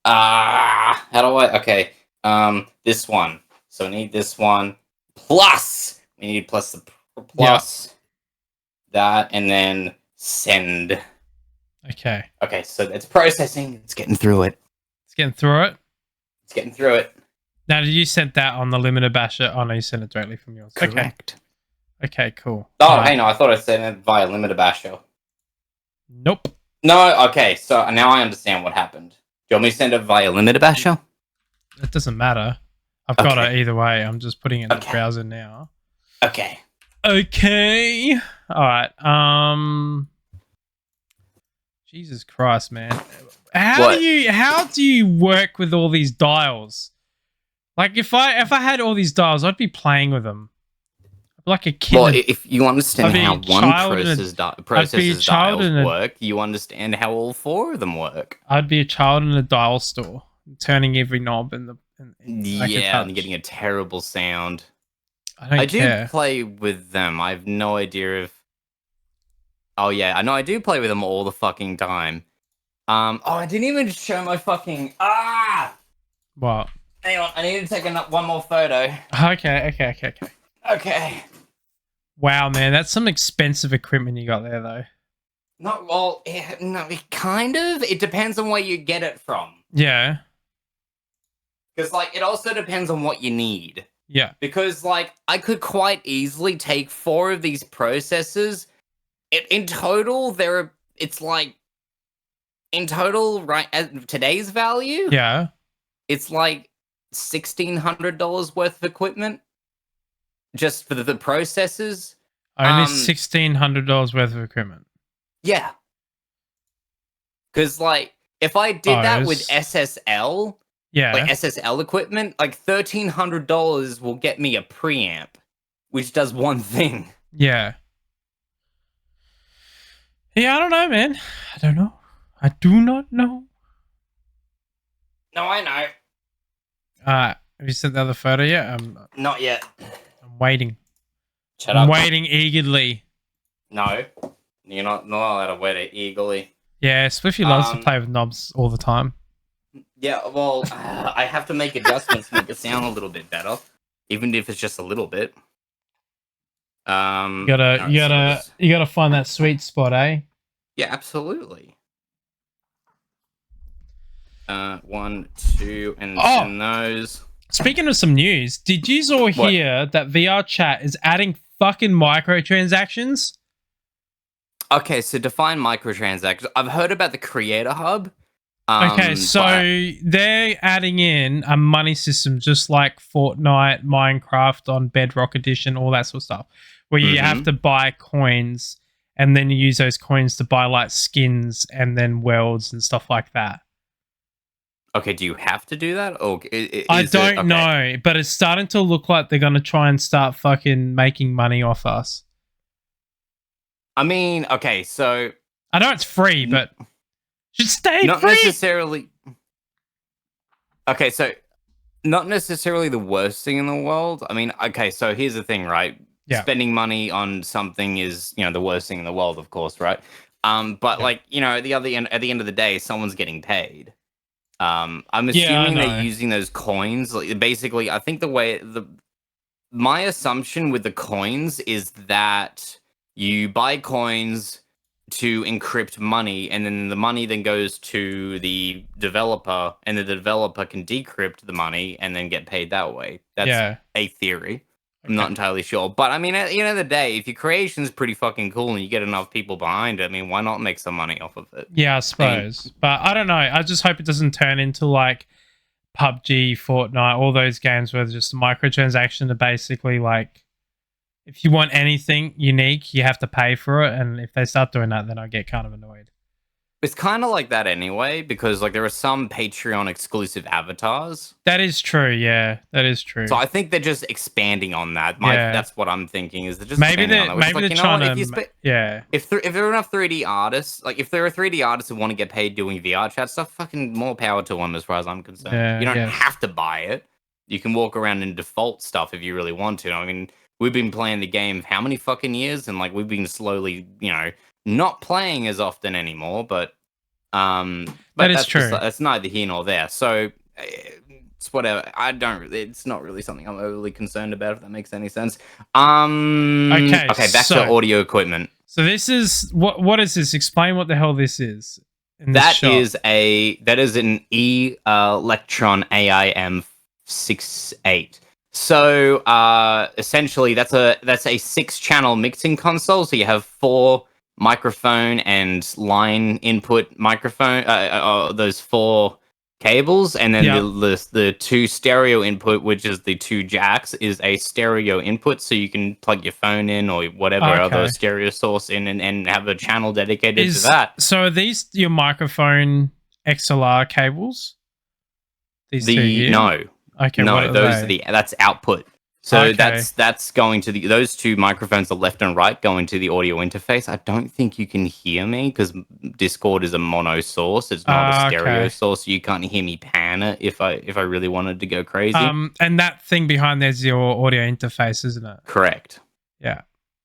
How do I okay. This one. So I need this one. Plus. We need plus the plus that and then send. Okay. Okay, so it's processing, it's getting through it. It's getting through it. It's getting through it. Now, did you send that on the limiter basher? Oh no, you sent it directly from yours. Correct. Okay, cool. Oh, hey, no, I thought I sent it via limiter basher. Nope. No, okay, so now I understand what happened. Do you want me to send it via limiter basher? It doesn't matter. I've got it either way. I'm just putting it in the browser now. Okay. Okay. All right. Jesus Christ, man. How do you work with all these dials? Like if I had all these dials, I'd be playing with them. Like a kid. Well, if you understand how one processes dials work, you understand how all four of them work. I'd be a child in a dial store, turning every knob and yeah, and getting a terrible sound. I do play with them. I have no idea if. Oh yeah, I know I do play with them all the fucking time. Oh, I didn't even show my fucking What? Hang on, I need to take one more photo. Okay. Wow, man, that's some expensive equipment you got there, though. No, well, no, kind of. It depends on where you get it from. Yeah. Because, like, it also depends on what you need. Yeah. Because, like, I could quite easily take 4 of these processors. In total, it's like, in total, right, at today's value? Yeah. It's like $1,600 worth of equipment. Just for the processors. Only $1,600 worth of equipment. Yeah. Because, like, if I did that with SSL, like SSL equipment, like $1,300 will get me a preamp, which does one thing. Yeah. Yeah, I don't know, man. I don't know. I do not know. No, I know. Have you sent the other photo yet? Not yet. I'm waiting. Shut up. I'm waiting eagerly. No. You're not allowed to wait it eagerly. Yeah, Spliffy loves to play with knobs all the time. Yeah, well, I have to make adjustments to make it sound a little bit better. Even if it's just a little bit. You gotta find that sweet spot, eh? Yeah, absolutely. 1, 2, and send those. Speaking of some news, did you all hear that VR chat is adding fucking microtransactions? Okay, so define microtransactions. I've heard about the Creator Hub. Okay, so they're adding in a money system just like Fortnite, Minecraft on Bedrock Edition, all that sort of stuff, where you have to buy coins and then you use those coins to buy like skins and then worlds and stuff like that. Okay, do you have to do that? Or I don't know, but it's starting to look like they're going to try and start fucking making money off us. I mean, okay, so... I know it's free, but... should stay not free! Necessarily... Okay, so... Not necessarily the worst thing in the world. I mean, okay, so here's the thing, right? Yeah. Spending money on something is, the worst thing in the world, of course, right? But Yeah. like, you know, at the end of the day, someone's getting paid. I'm Yeah, I assuming know. they're using those coins. Like, basically, I think my assumption with the coins is that you buy coins to encrypt money, and then the money then goes to the developer, and the developer can decrypt the money and then get paid that way. That's Yeah. a theory. I'm not Okay. entirely sure. But I mean, at the end of the day, if your creation's pretty fucking cool and you get enough people behind it, I mean, why not make some money off of it? Yeah, I I suppose. But I don't know. I just hope it doesn't turn into like PUBG, Fortnite, all those games where just microtransaction are basically like, if you want anything unique, you have to pay for it. And if they start doing that, then I get kind of annoyed. It's kind of like that anyway, because like there are some Patreon exclusive avatars. That is true. Yeah, that is true. So I think they're just expanding on that. Yeah. That's what I'm thinking, is they're just maybe expanding on they're that. Which is maybe like, they're you know what, trying if you to. Yeah. if there are enough 3D artists, like if there are 3D artists who want to get paid doing VR chat stuff, fucking more power to them as far as I'm concerned. Yeah, You don't yes. have to buy it. You can walk around in default stuff if you really want to. I mean, we've been playing the game how many fucking years, and like we've been slowly, you know, not playing as often anymore, but That is that's true. that's neither here nor there. So it's whatever. It's not really something I'm overly concerned about, if that makes any sense. Okay, back to audio equipment. So this is what is this? Explain what the hell this is. In this That shop. is an Electron AIM 68. So essentially that's a 6-channel mixing console. So you have 4 microphone and line input microphone, those 4 cables, and then the 2 stereo input, which is the 2 jacks, is a stereo input, so you can plug your phone in or whatever other stereo source in, and have a channel dedicated to that. So are these your microphone XLR cables? These two here? No. Okay, no, those are that's output. So that's going to those 2 microphones, the left and right, going to the audio interface. I don't think you can hear me because Discord is a mono source. It's not a stereo source. So you can't hear me pan it if I really wanted to go crazy. And that thing behind there's your audio interface, isn't it? Correct. Yeah.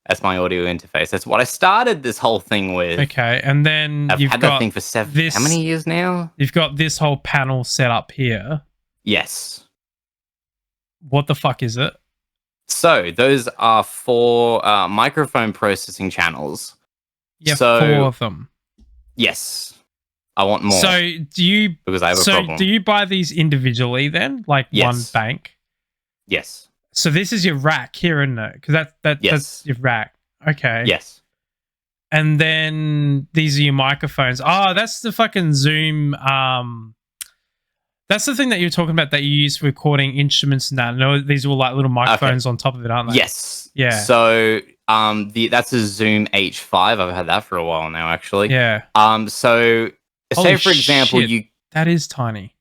That's my audio interface. That's what I started this whole thing with. Okay, and then I've had that thing for how many years now? You've got this whole panel set up here. Yes. What the fuck is it? So those are 4 microphone processing channels. Yeah, 4 of them. Yes, I want more. So because I have a problem. Do you buy these individually then, like one bank? Yes. So this is your rack here, isn't it? Because that's your rack. Okay. Yes. And then these are your microphones. Oh, that's the fucking Zoom. That's the thing that you're talking about that you use for recording instruments and that. No, these are all like little microphones on top of it, aren't they? Yes. Yeah. So that's a Zoom H5. I've had that for a while now, actually. Yeah. So say for example, that is tiny.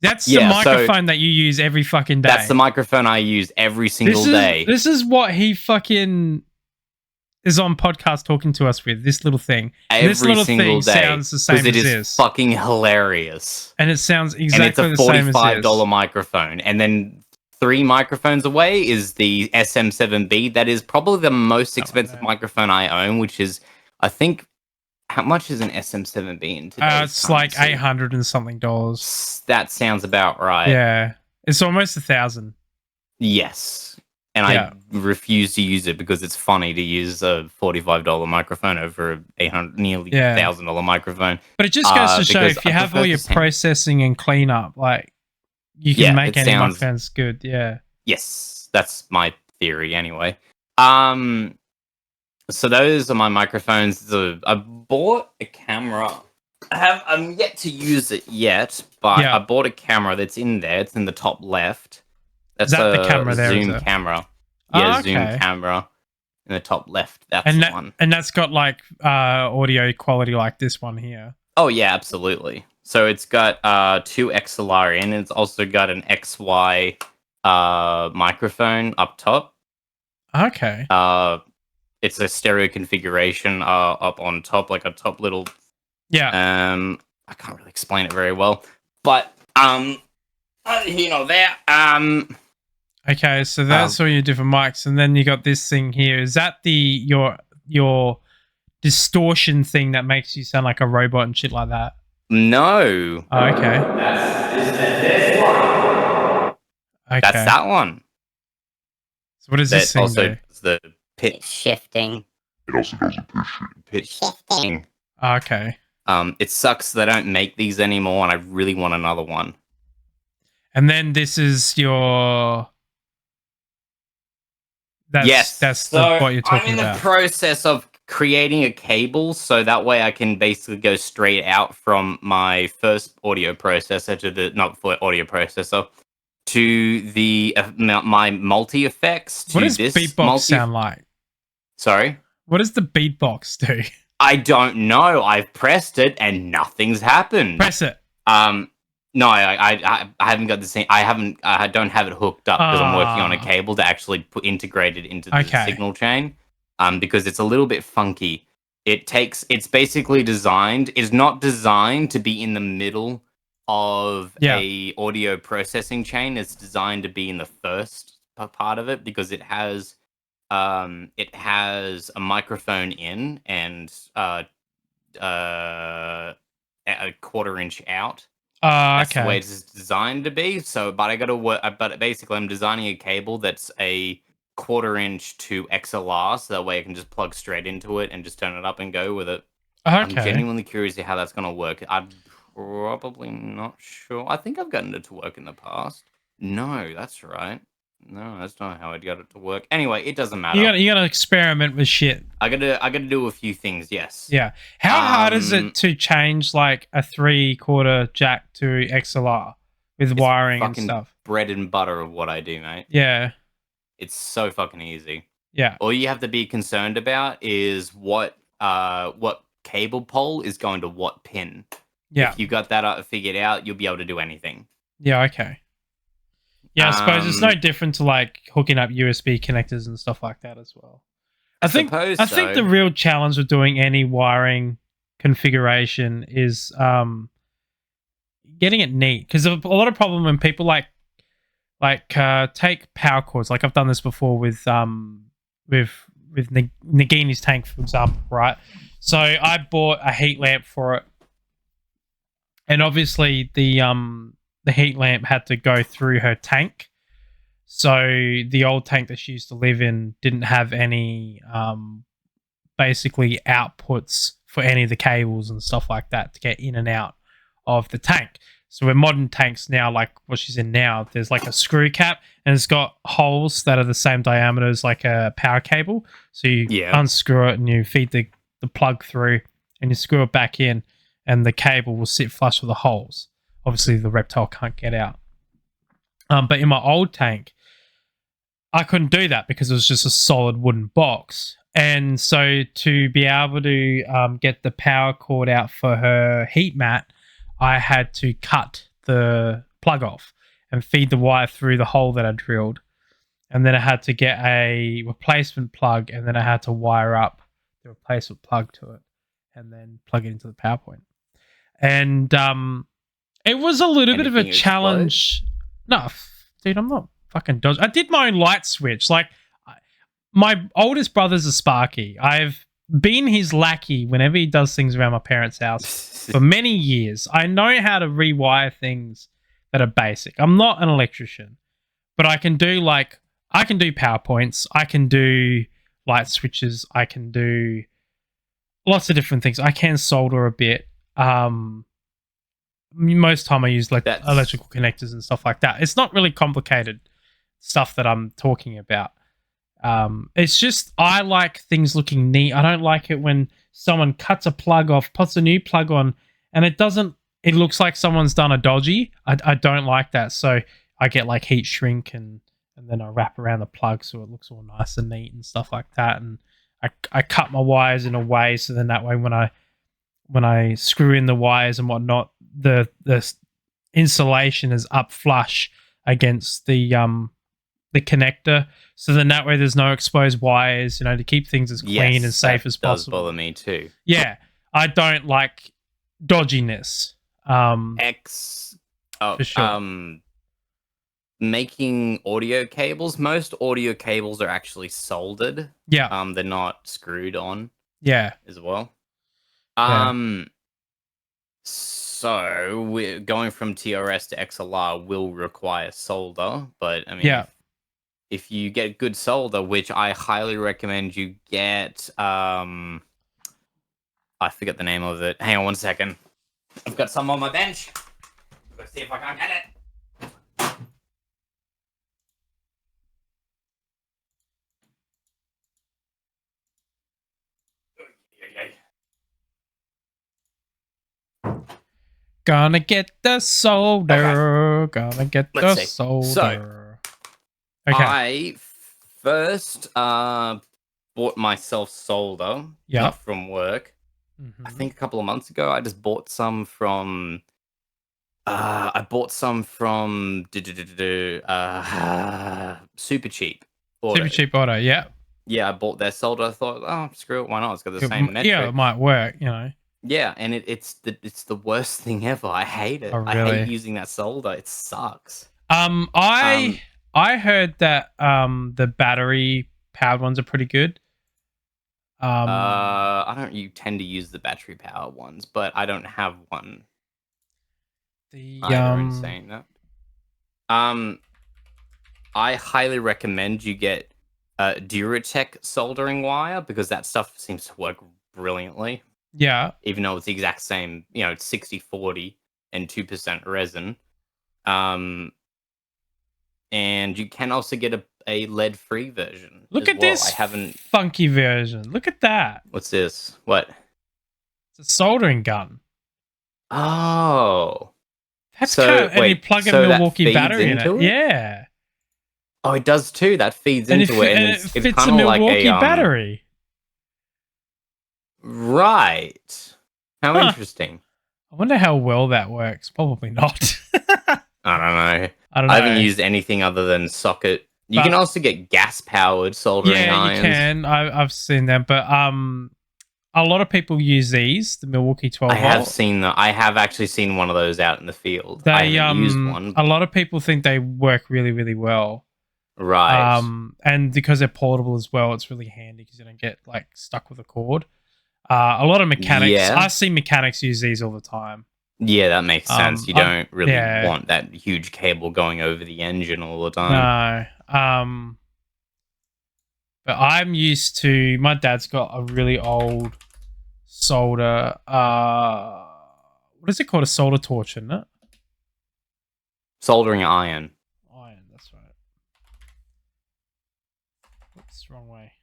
That's the microphone that you use every fucking day. That's the microphone I use every single day. This is what he fucking is on podcast talking to us with, this little thing. This little thing sounds the same as this. It is fucking hilarious. And it sounds exactly the same as this. And it's a $45 microphone. And then 3 microphones away is the SM7B. That is probably the most expensive microphone I own, which is, I think, how much is an SM7B in today's it's like $800 and something. That sounds about right. Yeah. It's almost $1,000. Yes. And I refuse to use it because it's funny to use a $45 microphone over a nearly $1,000 microphone. But it just goes to show, if you have all your processing and cleanup, like, you can make any microphones good. Yeah. Yes, that's my theory anyway. So those are my microphones. I bought a camera. I'm yet to use it yet, but I bought a camera that's in there. It's in the top left. That's the camera there? Zoom camera. Yeah, Zoom camera in the top left. That's the one. And that's got like audio quality like this one here. Oh yeah, absolutely. So it's got 2 XLR in, and it's also got an XY microphone up top. Okay. It's a stereo configuration up on top, like a top little. Yeah. I can't really explain it very well, but Okay, so that's all your different mics, and then you got this thing here. Is that your distortion thing that makes you sound like a robot and shit like that? No. Oh, okay. This one. Okay. That's that one. So what does this That thing also do? does the pitch Shifting. It also does a pitch shifting. Okay. It sucks they don't make these anymore, and I really want another one. And then this is your. That's what you're talking I'm in about. the process of creating a cable, so that way I can basically go straight out from my first audio processor to the audio processor to the my multi effects. What does this beatbox sound like? Sorry. What does the beatbox do? I don't know. I've pressed it and nothing's happened. Press it. No, I haven't got the same. I don't have it hooked up because I'm working on a cable to actually integrate it into the signal chain. Because it's a little bit funky. It's basically designed. It's not designed to be in the middle of a audio processing chain. It's designed to be in the first part of it because it has a microphone in and a 1/4 inch out. That's the way it's designed to be. So, but I got to work. But basically, I'm designing a cable that's a 1/4 inch to XLR, so that way I can just plug straight into it and just turn it up and go with it. I'm genuinely curious to how that's going to work. I'm probably not sure. I think I've gotten it to work in the past. No, that's right. No, that's not how I got it to work. Anyway, it doesn't matter. You gotta experiment with shit. I gotta do a few things. Yes. Yeah. How hard is it to change like a 3/4 jack to XLR with wiring and stuff? Bread and butter of what I do, mate. Yeah. It's so fucking easy. Yeah. All you have to be concerned about is what cable pole is going to what pin. Yeah. If you got that figured out, you'll be able to do anything. Yeah. Okay. Yeah, I suppose it's no different to like hooking up USB connectors and stuff like that as well. I think the real challenge with doing any wiring configuration is getting it neat, because a lot of problem when people like take power cords. Like I've done this before with Nagini's tank, for example, right? So I bought a heat lamp for it, and obviously the heat lamp had to go through her tank. So the old tank that she used to live in didn't have any basically outputs for any of the cables and stuff like that to get in and out of the tank. So with modern tanks now, like what she's in now, there's like a screw cap and it's got holes that are the same diameter as like a power cable. So you unscrew it and you feed the plug through and you screw it back in and the cable will sit flush with the holes. Obviously, the reptile can't get out. But in my old tank, I couldn't do that because it was just a solid wooden box. And so to be able to get the power cord out for her heat mat, I had to cut the plug off and feed the wire through the hole that I drilled. And then I had to get a replacement plug, and then I had to wire up the replacement plug to it and then plug it into the power point. And it was a little bit of a challenge. No, dude, I'm not fucking dodging. I did my own light switch. Like, my oldest brother's a Sparky. I've been his lackey whenever he does things around my parents' house for many years. I know how to rewire things that are basic. I'm not an electrician, but I can do PowerPoints. I can do light switches. I can do lots of different things. I can solder a bit. Most time I use like electrical connectors and stuff like that. It's not really complicated stuff that I'm talking about. It's just I like things looking neat. I don't like it when someone cuts a plug off, puts a new plug on, and it looks like someone's done a dodgy. I don't like that. So I get like heat shrink and then I wrap around the plug so it looks all nice and neat and stuff like that. And I cut my wires in a way so then that way when I screw in the wires and whatnot, the insulation is up flush against the connector, so then that way there's no exposed wires, to keep things as clean and safe as possible. Does bother me too. Yeah, I don't like dodginess. For sure. Making audio cables. Most audio cables are actually soldered. Yeah. They're not screwed on. Yeah. as well. Yeah. So we're going from TRS to XLR will require solder, but I mean, Yeah. if you get good solder, which I highly recommend you get, I forget the name of it. Hang on one second. I've got some on my bench. Let's see if I can get it. Gonna get the solder. Gonna get Let's the see. So, solder. Okay. I first bought myself solder, Yep. not from work. I think a couple of months ago, I just bought some from. I bought some from Super Cheap Auto. Super cheap auto. Yeah. Yeah, I bought their solder. I thought, oh, screw it, why not? It's got the same metric. Yeah, it might work. You know. Yeah, and it's the worst thing ever. I hate it. Oh, I hate really? using that solder. It sucks. I heard that the battery powered ones are pretty good. I don't you tend to use the battery powered ones, but I don't have one The either in saying that. I highly recommend you get Duratech soldering wire because that stuff seems to work brilliantly. Yeah. Even though it's the exact same, it's 60-40 and 2% resin. And you can also get a lead-free version. Look as at well. this I haven't. funky version. Look at that. What's this? What? It's a soldering gun. Oh. That's So, kind of, and you wait, plug a so that Milwaukee feeds battery in into it. it? Yeah. Oh, it does too. That feeds And into it, and it it's fits a kind of like Milwaukee a battery. Right. How Huh. interesting. I wonder how well that works. Probably not. I don't know. I don't know. I haven't used anything other than socket. You can also get gas-powered soldering irons. You can. I've seen them, but a lot of people use these, the Milwaukee 12 I volt. have seen that. I have actually seen one of those out in the field. They I haven't used one. A lot of people think they work really, really well. Right. And because they're portable as well, it's really handy because you don't get like stuck with a cord. A lot of mechanics. Yeah. I see mechanics use these all the time. Yeah, that makes sense. You don't really yeah. want that huge cable going over the engine all the time. No. But I'm used to. My dad's got a really old solder. What is it called? A solder torch, isn't it? Soldering iron. Iron. That's right. Oops, wrong way.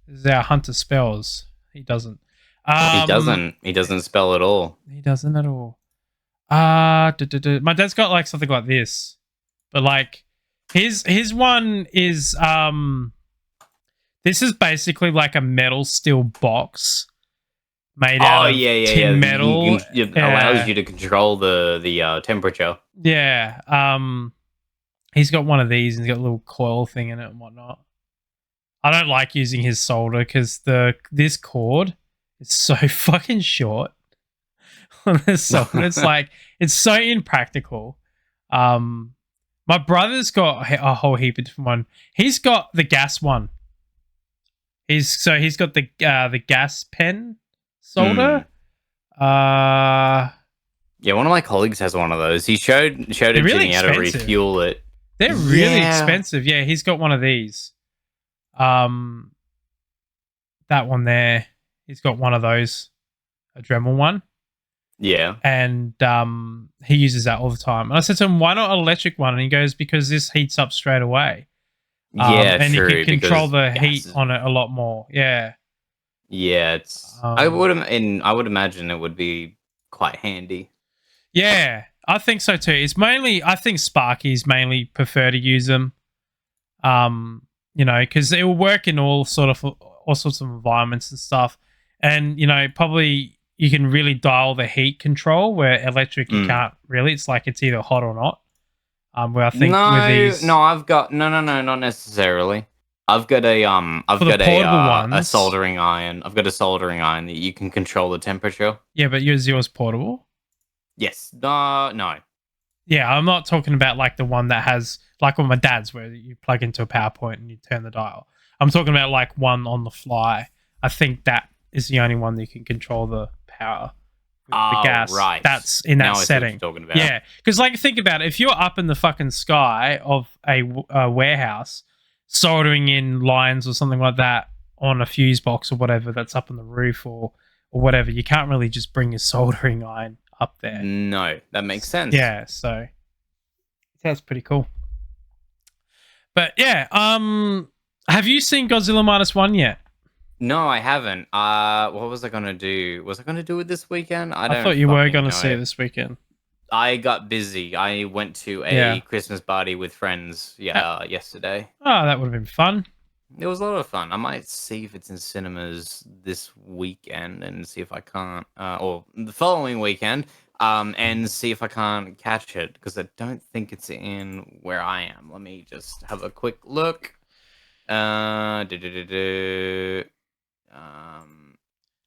This is how Hunter spells. He doesn't. He doesn't. He doesn't spell at all. He doesn't at all. My dad's got like something like this, but like his one is this is basically like a metal steel box made out of tin metal. It allows you to control the temperature. Yeah. He's got one of these and he's got a little coil thing in it and whatnot. I don't like using his solder because this cord is so fucking short on this solder. It's like it's so impractical. My brother's got a whole heap of different one. He's got the gas one. He's got the gas pen solder. Yeah, one of my colleagues has one of those. He showed it really to me how to refuel it. They're really expensive. Yeah, he's got one of these. That one there. He's got one of those, a Dremel one. Yeah. And he uses that all the time. And I said to him, why not an electric one? And he goes, because this heats up straight away. Yeah, and true, you can control the heat on it a lot more. Yeah. Yeah, it's. I would imagine it would be quite handy. Yeah, I think so too. It's mainly, I think Sparkies mainly prefer to use them. Because it will work in all sorts of environments and stuff. And probably you can really dial the heat control where electric you can't really. It's like it's either hot or not. Where I think with these, I've got not necessarily. I've got a soldering iron. I've got a soldering iron that you can control the temperature. Yeah, but yours portable? Yes. No. Yeah, I'm not talking about like the one that has like on my dad's where you plug into a PowerPoint and you turn the dial. I'm talking about like one on the fly. I think that is the only one that you can control the power with the Oh, gas. right. That's in Now that I see what setting. you're talking about. Yeah, because like think about it. If you're up in the fucking sky of a warehouse, soldering in lines or something like that on a fuse box or whatever that's up on the roof or whatever, you can't really just bring your soldering iron up there. No, that makes sense. Yeah, so that's pretty cool. But yeah, have you seen Godzilla -1 yet? No, I haven't. What was I gonna do? Was I gonna do it this weekend? I don't. thought you were fucking going to know. see it this weekend. I got busy. I went to a Yeah. Christmas party with friends. Yeah, yesterday. Oh, that would have been fun. It was a lot of fun. I might see if it's in cinemas this weekend and see if I can't, or the following weekend, and see if I can't catch it because I don't think it's in where I am. Let me just have a quick look.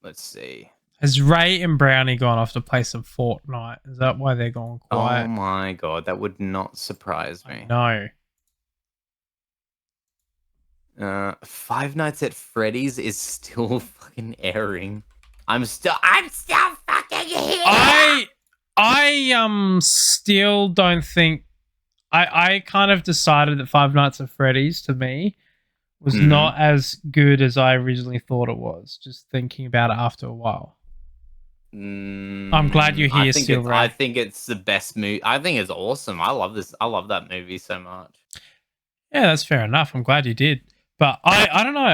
Let's see. Has Ray and Brownie gone off to play some Fortnite? Is that why they're going quiet? Oh my god, that would not surprise me. No. Five Nights at Freddy's is still fucking airing. I'm still fucking here. I still don't think I kind of decided that Five Nights at Freddy's to me was not as good as I originally thought it was, just thinking about it after a while. I'm glad you're here still, Ray. I think it's the best movie. I think it's awesome. I love this. I love that movie so much. Yeah, that's fair enough. I'm glad you did. But I don't know.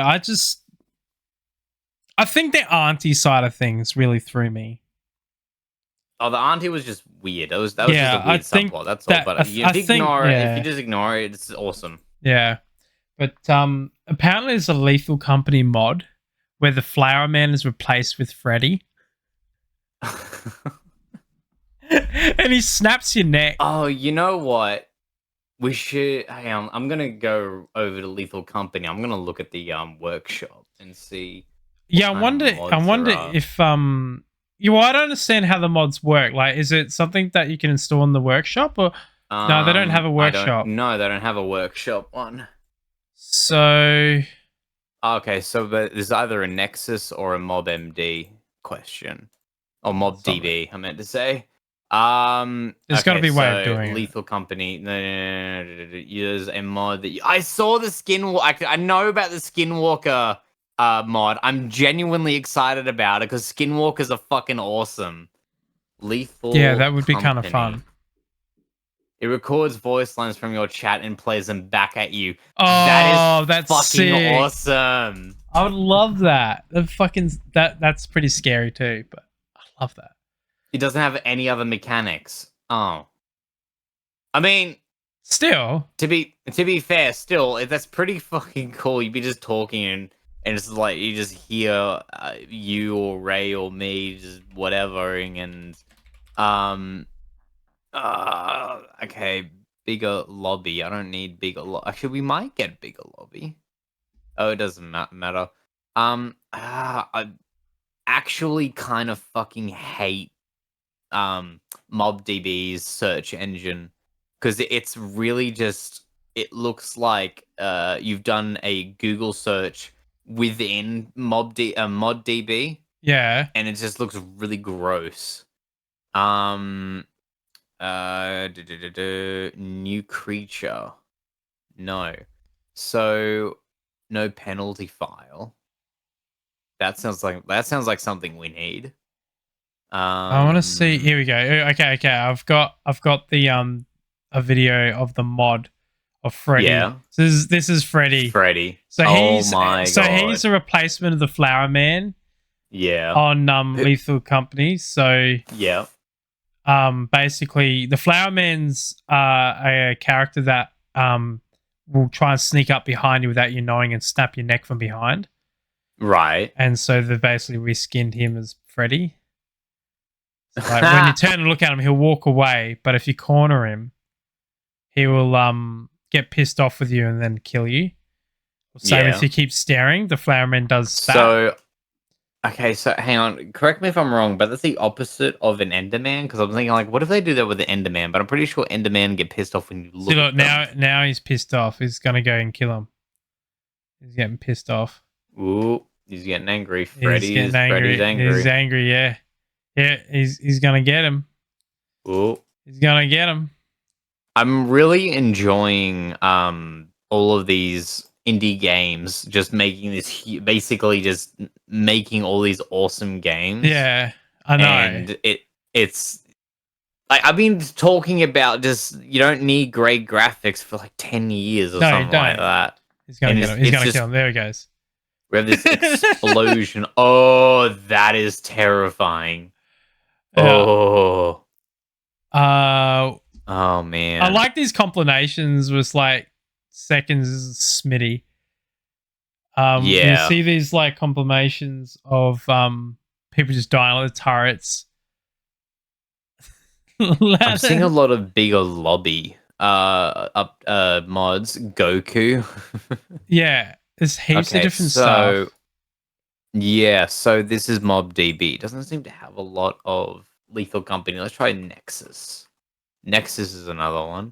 I think the auntie side of things really threw me. Oh, the auntie was just weird. That was just a weird subplot. That's all. But if you just ignore it, it's awesome. Yeah. But apparently there's a Lethal Company mod where the Flower Man is replaced with Freddy. And he snaps your neck. Oh, you know what? We should hang on. I'm gonna go over to Lethal Company. I'm gonna look at the workshop and see. Yeah, I wonder if well, I don't understand how the mods work. Like, is it something that you can install in the workshop or no, they don't have a workshop. No, they don't have a workshop one. So okay, so there's either a Nexus or a MobMD question. Or MobDB, I meant to say. There's got to be a way of doing Lethal Company. Use a mod that I saw the Skinwalker. I know about the Skinwalker mod. I'm genuinely excited about it because Skinwalkers are fucking awesome. Lethal. Yeah, that would be kind of fun. It records voice lines from your chat and plays them back at you. Oh, that's fucking sick. awesome. I would love that. That's pretty scary too, but I love that. It doesn't have any other mechanics. Oh. I mean, still, to be fair, still that's pretty fucking cool. You'd be just talking and it's like you just hear you or Ray or me just whatevering and okay, bigger lobby. I don't need bigger lobby. Actually, we might get bigger lobby. Oh, it doesn't matter. I actually kind of fucking hate MobDB's search engine because it's really just it looks like you've done a Google search within ModDB. Yeah, and it just looks really gross. New creature. No. So no penalty file. That sounds like something we need. I want to see. Here we go. Okay. I've got the a video of the mod of Freddy. Yeah. So this is Freddy. So he's he's a replacement of the Flower Man. Yeah. On Lethal Company. So yeah. Basically, the Flower Man's a character that will try and sneak up behind you without you knowing and snap your neck from behind. Right. And so they've basically reskinned him as Freddy. So like when you turn and look at him, he'll walk away, but if you corner him, he will get pissed off with you and then kill you. Same if you keep staring, the Flower Man does that. So okay, so hang on. Correct me if I'm wrong, but that's the opposite of an Enderman. Because I'm thinking, like, what if they do that with an Enderman? But I'm pretty sure Enderman get pissed off when you look. See, look, at them. now he's pissed off. He's gonna go and kill him. He's getting pissed off. Ooh, He's getting angry. He's getting angry. Freddy's angry. He's angry. Yeah, yeah. He's gonna get him. Ooh. He's gonna get him. I'm really enjoying all of these indie games, just making this basically just making all these awesome games. Yeah, I know. And it's like I've been talking about just you don't need great graphics for like 10 years or No, you something like don't. that. He's gonna And get him. He's it's gonna just- kill him. There he goes. We have this explosion. Oh, that is terrifying. Yeah. Oh. Oh man. I like these compilations with like seconds Smitty. You Yeah. see these like compilations of people just dying on the turrets. I'm seeing a lot of bigger lobby mods. Goku. Yeah, there's heaps of different stuff. Yeah, so this is MobDB. It doesn't seem to have a lot of Lethal Company. Let's try Nexus. Nexus is another one.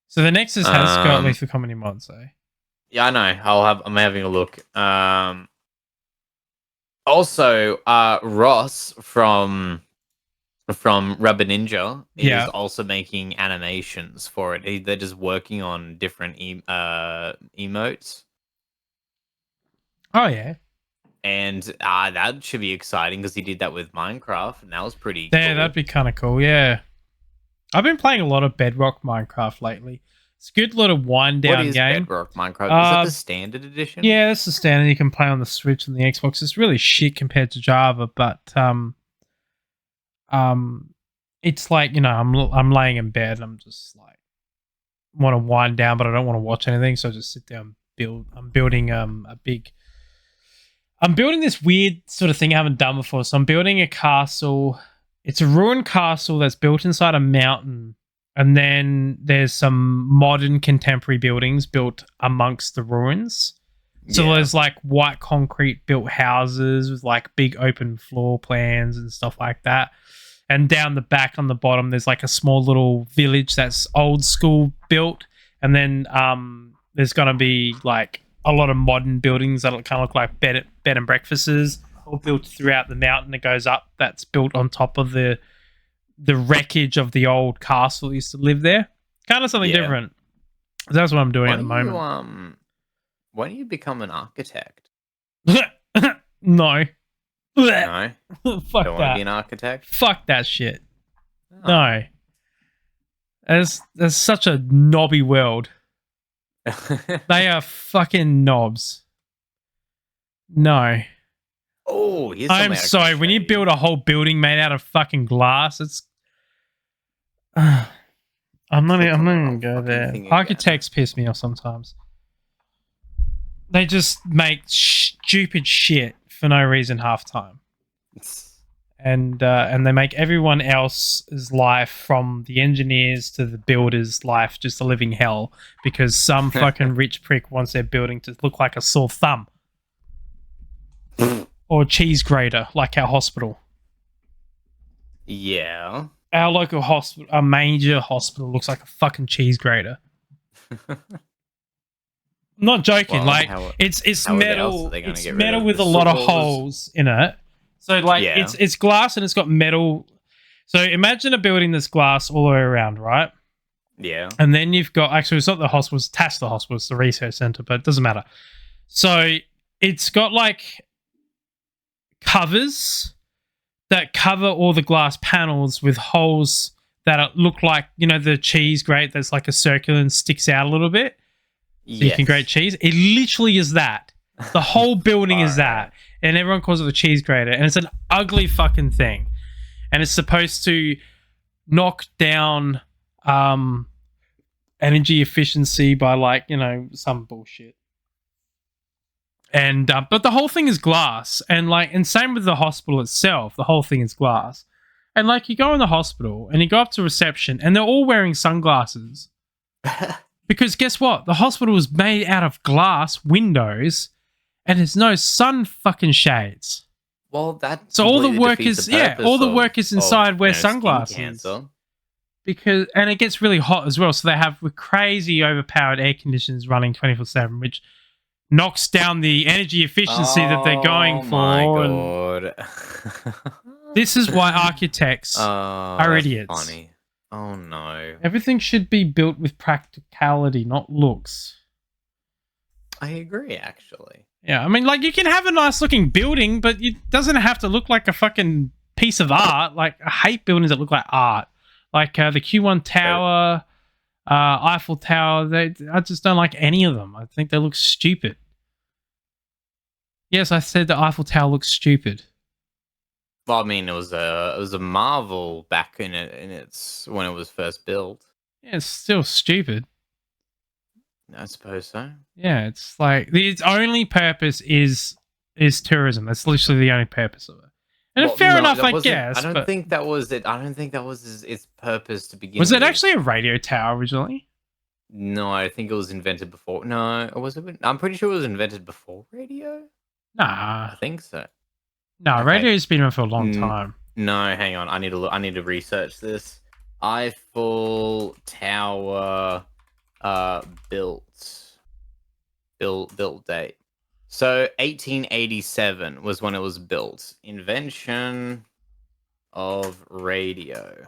So the Nexus has got Lethal Company mods, though. Yeah, I know. I'm having a look. Also, Ross from Rubber Ninja is also making animations for it. They're just working on different emotes. Oh yeah, and that should be exciting because he did that with Minecraft, and that was pretty. Yeah, cool. that'd be kind of cool. Yeah, I've been playing a lot of Bedrock Minecraft lately. It's a good little wind down What is game. Bedrock Minecraft? Is that the standard edition? Yeah, that's the standard. You can play on the Switch and the Xbox. It's really shit compared to Java, but it's like, you know, I'm laying in bed and I'm just like want to wind down, but I don't want to watch anything, so I just sit down and build. I'm building I'm building this weird sort of thing I haven't done before. So I'm building a castle. It's a ruined castle that's built inside a mountain. And then there's some modern contemporary buildings built amongst the ruins. So there's like white concrete built houses with like big open floor plans and stuff like that. And down the back on the bottom, there's like a small little village that's old school built. And then there's going to be like a lot of modern buildings that kind of look like bed and breakfasts, all built throughout the mountain that goes up. That's built on top of the wreckage of the old castle that used to live there. Kind of something different. That's what I'm doing at the moment. Why don't you become an architect? No. No? Fuck Don't want to that. be an architect? Fuck that shit. Oh. No. There's such a knobby world. They are fucking knobs. No. Oh, here's I'm something I can sorry. When show you build a whole building made out of fucking glass, it's. I'm not even gonna go there. Architects piss me off sometimes. They just make stupid shit for no reason half time, and they make everyone else's life, from the engineers to the builders' life, just a living hell because some fucking rich prick wants their building to look like a sore thumb. Or a cheese grater, like our hospital. Yeah. Our local hospital, a major hospital, looks like a fucking cheese grater. I'm not joking. Well, like it's metal. It's metal with a lot of holes in it. So like it's glass and it's got metal. So imagine a building that's glass all the way around, right? Yeah. And then you've got, actually it's not the hospital, it's attached to the hospital, it's the research center, but it doesn't matter. So it's got like covers that cover all the glass panels with holes that look like, you know, the cheese grate that's like a circular and sticks out a little bit. So you can grate cheese. It literally is that. The whole building is that. And everyone calls it a cheese grater. And it's an ugly fucking thing. And it's supposed to knock down energy efficiency by like, you know, some bullshit. And but the whole thing is glass, and same with the hospital itself. The whole thing is glass, and like you go in the hospital and you go up to reception, and they're all wearing sunglasses because guess what? The hospital is made out of glass windows, and there's no sun fucking shades. Well, that so all the workers, all the workers inside wear sunglasses because, and it gets really hot as well. So they have crazy overpowered air conditioners running 24/7, which knocks down the energy efficiency that they're going for. Oh my god. This is why architects are that's idiots. funny. Oh no. Everything should be built with practicality, not looks. I agree, actually. Yeah, I mean, like, you can have a nice looking building, but it doesn't have to look like a fucking piece of art. Like, I hate buildings that look like art. Like the Q1 Tower, Eiffel Tower. I just don't like any of them. I think they look stupid. Yes, I said the Eiffel Tower looks stupid. Well, I mean, it was a marvel back in its when it was first built. Yeah, it's still stupid. I suppose so. Yeah, it's like its only purpose is tourism. That's literally the only purpose of it. And Well, fair no, enough, that I wasn't- guess. I don't but think that was it. I don't think that was its purpose to begin was it with. actually a radio tower originally? No, I think it was invented before. No, was it? I'm pretty sure it was invented before radio. Nah, I think so. no. Okay. Radio's been around for a long Mm. time. No, hang on. I need to look. I need to research this. Eiffel Tower, built date. So 1887 was when it was built. Invention of radio.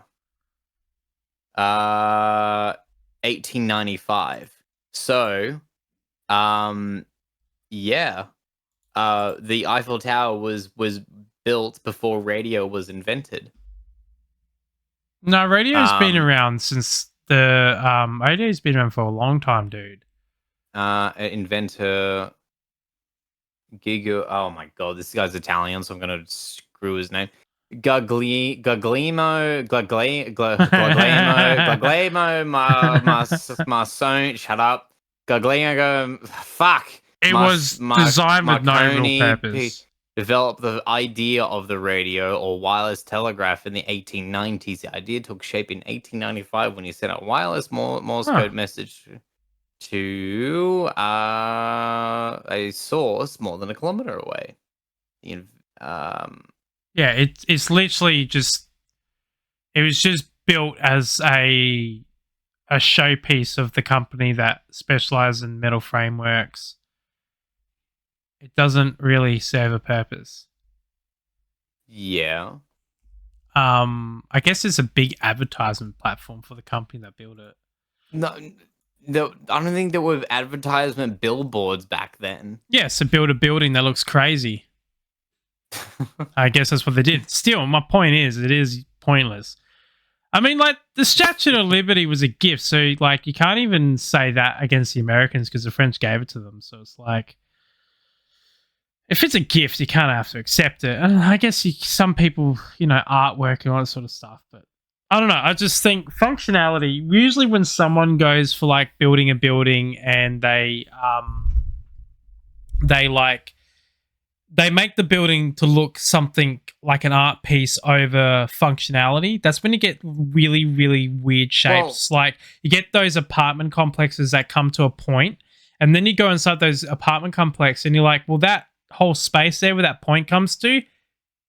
1895. So, yeah. The Eiffel Tower was built before radio was invented. No, radio's been Um, around since the radio's been around for a long time, dude. Inventor Gigo. Oh my god, this guy's Italian, so I'm gonna screw his name. Guglielmo, Masson. Shut up. Guglielmo. Fuck. It was designed with no real purpose. Developed the idea of the radio or wireless telegraph in the 1890s. The idea took shape in 1895 when he sent a wireless Morse code message to a source more than a kilometer away. Yeah, it's literally just it was just built as a showpiece of the company that specializes in metal frameworks. It doesn't really serve a purpose. Yeah. I guess it's a big advertisement platform for the company that built it. No, I don't think there were advertisement billboards back then. Yeah, so build a building that looks crazy. I guess that's what they did. Still, my point is, it is pointless. I mean, like, the Statue of Liberty was a gift, so, like, you can't even say that against the Americans because the French gave it to them. So it's like, if it's a gift, you kind of have to accept it. And I guess some people, artwork and all that sort of stuff, but I don't know. I just think functionality, usually when someone goes for, like, building a building and they make the building to look something like an art piece over functionality. That's when you get really, really weird shapes. Like, you get those apartment complexes that come to a point, and then you go inside those apartment complexes and you're like, well, that whole space there where that point comes to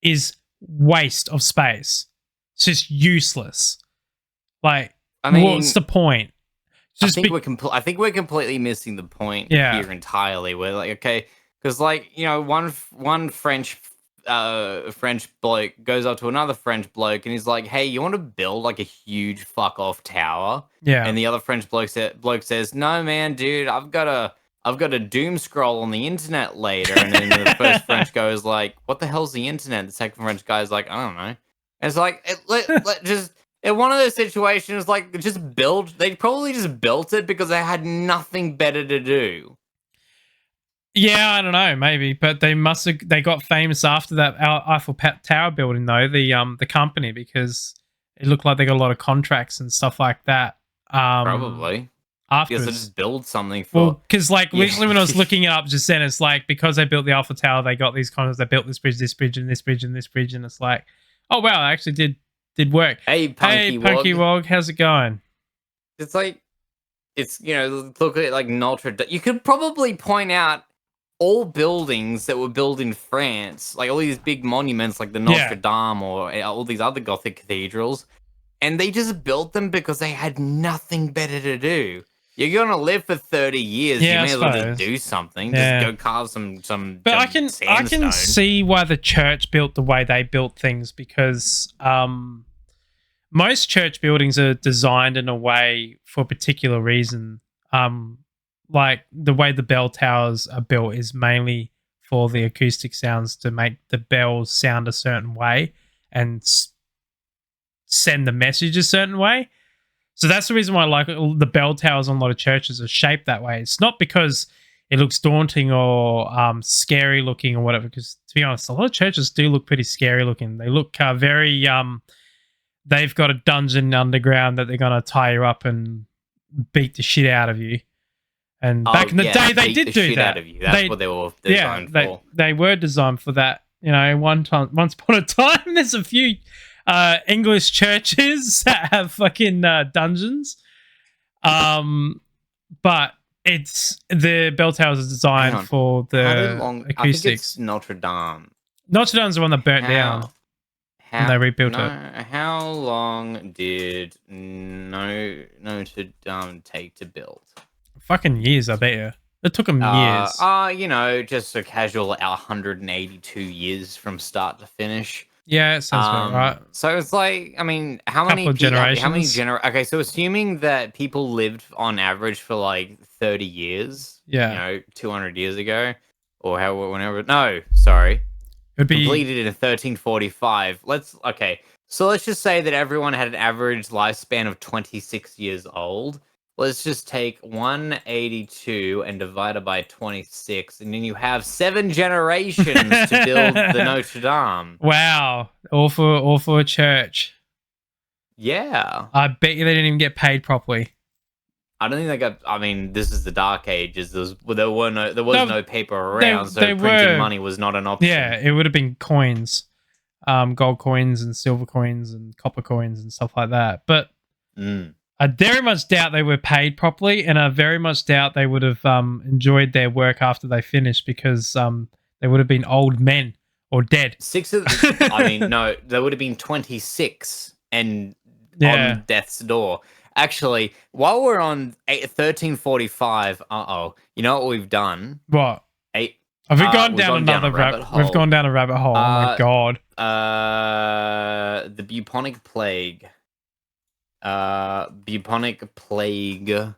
is waste of space. It's just useless. Like, I mean, what's the point? I think we're completely missing the point here entirely. We're like, okay, because, like, one French bloke goes up to another French bloke and he's like, hey, you want to build like a huge fuck off tower? Yeah. And the other French bloke says, no, man, dude, I've got a doom scroll on the internet later. And then the first French guy is like, what the hell's the internet? The second French guy is like, I don't know. And it's like, just in one of those situations, like, just build. They probably just built it because they had nothing better to do. Yeah, I don't know, maybe, but they got famous after that Eiffel Tower building, though, the company, because it looked like they got a lot of contracts and stuff like that. Probably. Afterwards. Yes, I just build something for. Well, because, like, literally when I was looking it up just then, it's like, because they built the Eiffel Tower, they got these contracts. They built this bridge, and this bridge, and this bridge, and it's like, oh wow, it actually did work. Hey, Punky Wog, how's it going? It's like, look at like Notre Dame. You could probably point out all buildings that were built in France, like all these big monuments like the Notre Dame or all these other Gothic cathedrals, and they just built them because they had nothing better to do. You're gonna live for 30 years. Yeah, you I may as well suppose. just do something. Yeah. Just go carve some. But I can sandstone. see why the church built the way they built things, because most church buildings are designed in a way for a particular reason. Like the way the bell towers are built is mainly for the acoustic sounds, to make the bells sound a certain way and send the message a certain way. So that's the reason why, like, the bell towers on a lot of churches are shaped that way. It's not because it looks daunting or scary looking or whatever. Because to be honest, a lot of churches do look pretty scary looking. They look very. They've got a dungeon underground that they're gonna tie you up and beat the shit out of you. And back in the day, they did do that. Out of you. That's what they were designed for. They were designed for that. You know, once upon a time, there's a few English churches that have fucking dungeons. But it's the bell towers are designed for the acoustics. I think it's Notre Dame. Notre Dame's the one that burnt down. And they rebuilt it. How long did Notre Dame take to build? Fucking years, I bet you. It took them years. You know, just a casual 182 years from start to finish. Yeah, it sounds about right. So it's like, I mean, how many generations? Okay, so assuming that people lived on average for like 30 years, yeah, you know, 200 years ago, or whenever. No, sorry, it'd be completed in 1345. So let's just say that everyone had an average lifespan of 26 years old. Let's just take 182 and divide it by 26, and then you have 7 generations to build the Notre Dame. Wow, all for a church. Yeah, I bet you they didn't even get paid properly. I don't think they got. I mean, this is the Dark Ages. There was no paper around, so printing money was not an option. Yeah, it would have been coins, gold coins and silver coins and copper coins and stuff like that. But I very much doubt they were paid properly, and I very much doubt they would have enjoyed their work after they finished, because they would have been old men or dead. No, there would have been 26 and on death's door. Actually, while we're on 1345, you know what we've done? What? Have we gone down another rabbit hole? We've gone down a rabbit hole. Oh my god. The bubonic plague. Bubonic plague were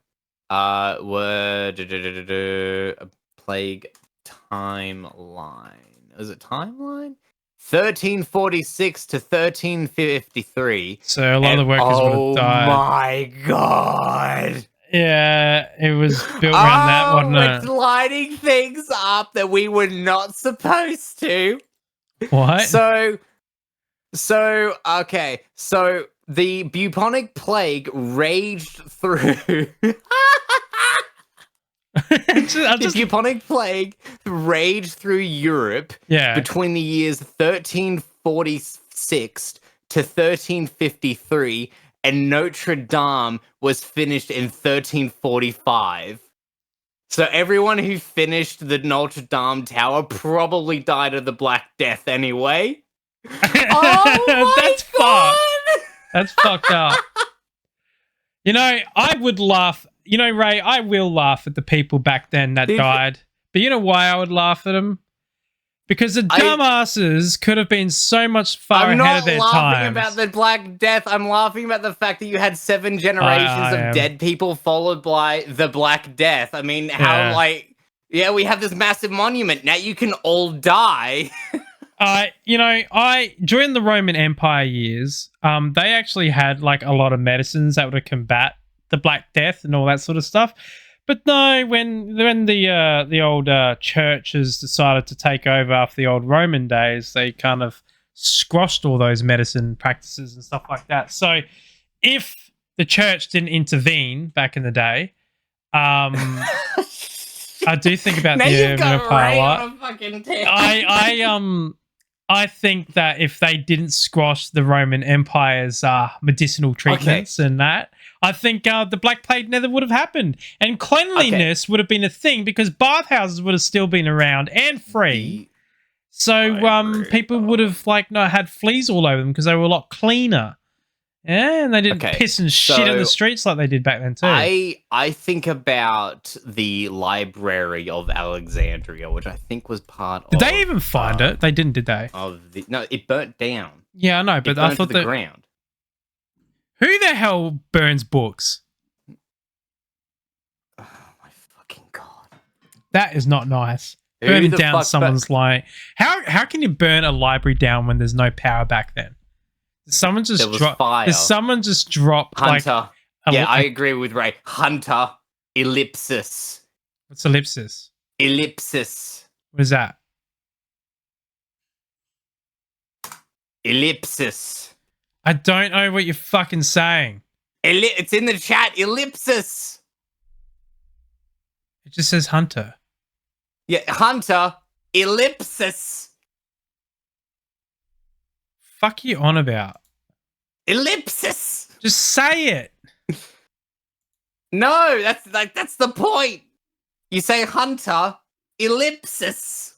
a plague timeline. Is it timeline? 1346 to 1353. So a lot of the workers would have died. Oh my god. Yeah, it was built around that, wasn't it? It's lighting things up that we were not supposed to. What? So okay. So the bubonic plague raged through. The bubonic plague raged through Europe between the years 1346 to 1353, and Notre Dame was finished in 1345. So everyone who finished the Notre Dame tower probably died of the Black Death anyway. Oh That's God! fucked. That's fucked up. You know, I would laugh. You know, Ray, I will laugh at the people back then that died. But you know why I would laugh at them? Because the dumbasses could have been so much far ahead of their time. I'm not laughing about the Black Death. I'm laughing about the fact that you had 7 generations of dead people followed by the Black Death. I mean, how, we have this massive monument. Now you can all die. During the Roman Empire years, they actually had like a lot of medicines that would combat the Black Death and all that sort of stuff. But no, when the old churches decided to take over after the old Roman days, they kind of squashed all those medicine practices and stuff like that. So if the church didn't intervene back in the day, I do think about now the you've got Empire a lot. On a fucking tip. I think that if they didn't squash the Roman Empire's medicinal treatments and that, I think the Black Plague never would have happened. And cleanliness would have been a thing, because bathhouses would have still been around and free. So people would have not had fleas all over them because they were a lot cleaner. Yeah, and they didn't Okay, piss and shit in the so streets like they did back then too. I think about the Library of Alexandria, which I think was part of. Did they even find it? They didn't, did they? No, it burnt down. Yeah, I know, It but I burnt to thought the that ground. who the hell burns books? Oh my fucking god! That is not nice. Who Burning the down fuck someone's like how can you burn a library down when there's no power back then? Did someone There just was drop? fire. Did someone just drop like Hunter. a, Yeah, I agree with Ray. Hunter. Ellipsis. what's ellipsis? Ellipsis. What is that? Ellipsis. I don't know what you're fucking saying. It's in the chat. Ellipsis. It just says Hunter. Yeah, Hunter. Ellipsis. Fuck you on about? Ellipsis. Just say it. No, that's the point. You say Hunter. Ellipsis.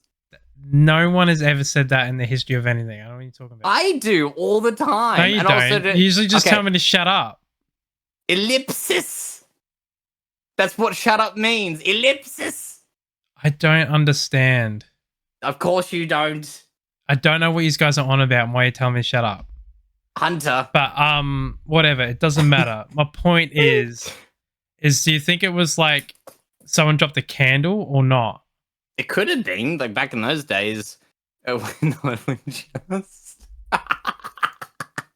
No one has ever said that in the history of anything. I don't know what you're talking about. I do all the time. No, you and don't. Also You usually just okay, tell me to shut up. Ellipsis. That's what shut up means. Ellipsis. I don't understand. Of course you don't. I don't know what you guys are on about and why you're telling me to shut up. Hunter. But whatever. It doesn't matter. My point is do you think it was like someone dropped a candle or not? It could have been like back in those days. When just.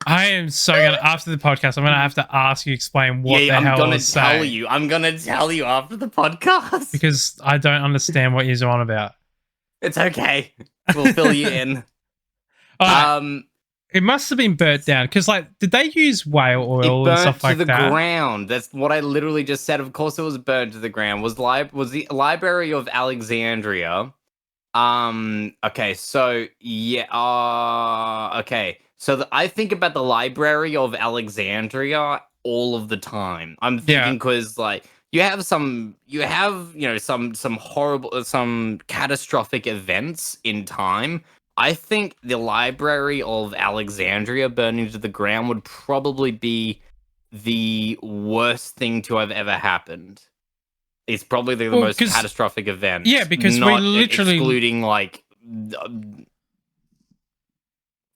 I am so gonna after the podcast. I'm gonna have to ask you explain what the hell I was saying. I'm gonna tell you after the podcast because I don't understand what you're on about. It's okay. We'll fill you in. All right. It must have been burnt down because, like, did they use whale oil and stuff like that? It burnt to the ground. That's what I literally just said. Of course, it was burnt to the ground. Was the Library of Alexandria? Okay, so yeah. Okay, so I think about the Library of Alexandria all of the time. I'm thinking because like you have some horrible, some catastrophic events in time. I think the Library of Alexandria burning to the ground would probably be the worst thing to have ever happened. It's probably the most catastrophic event. Yeah, because not we literally excluding like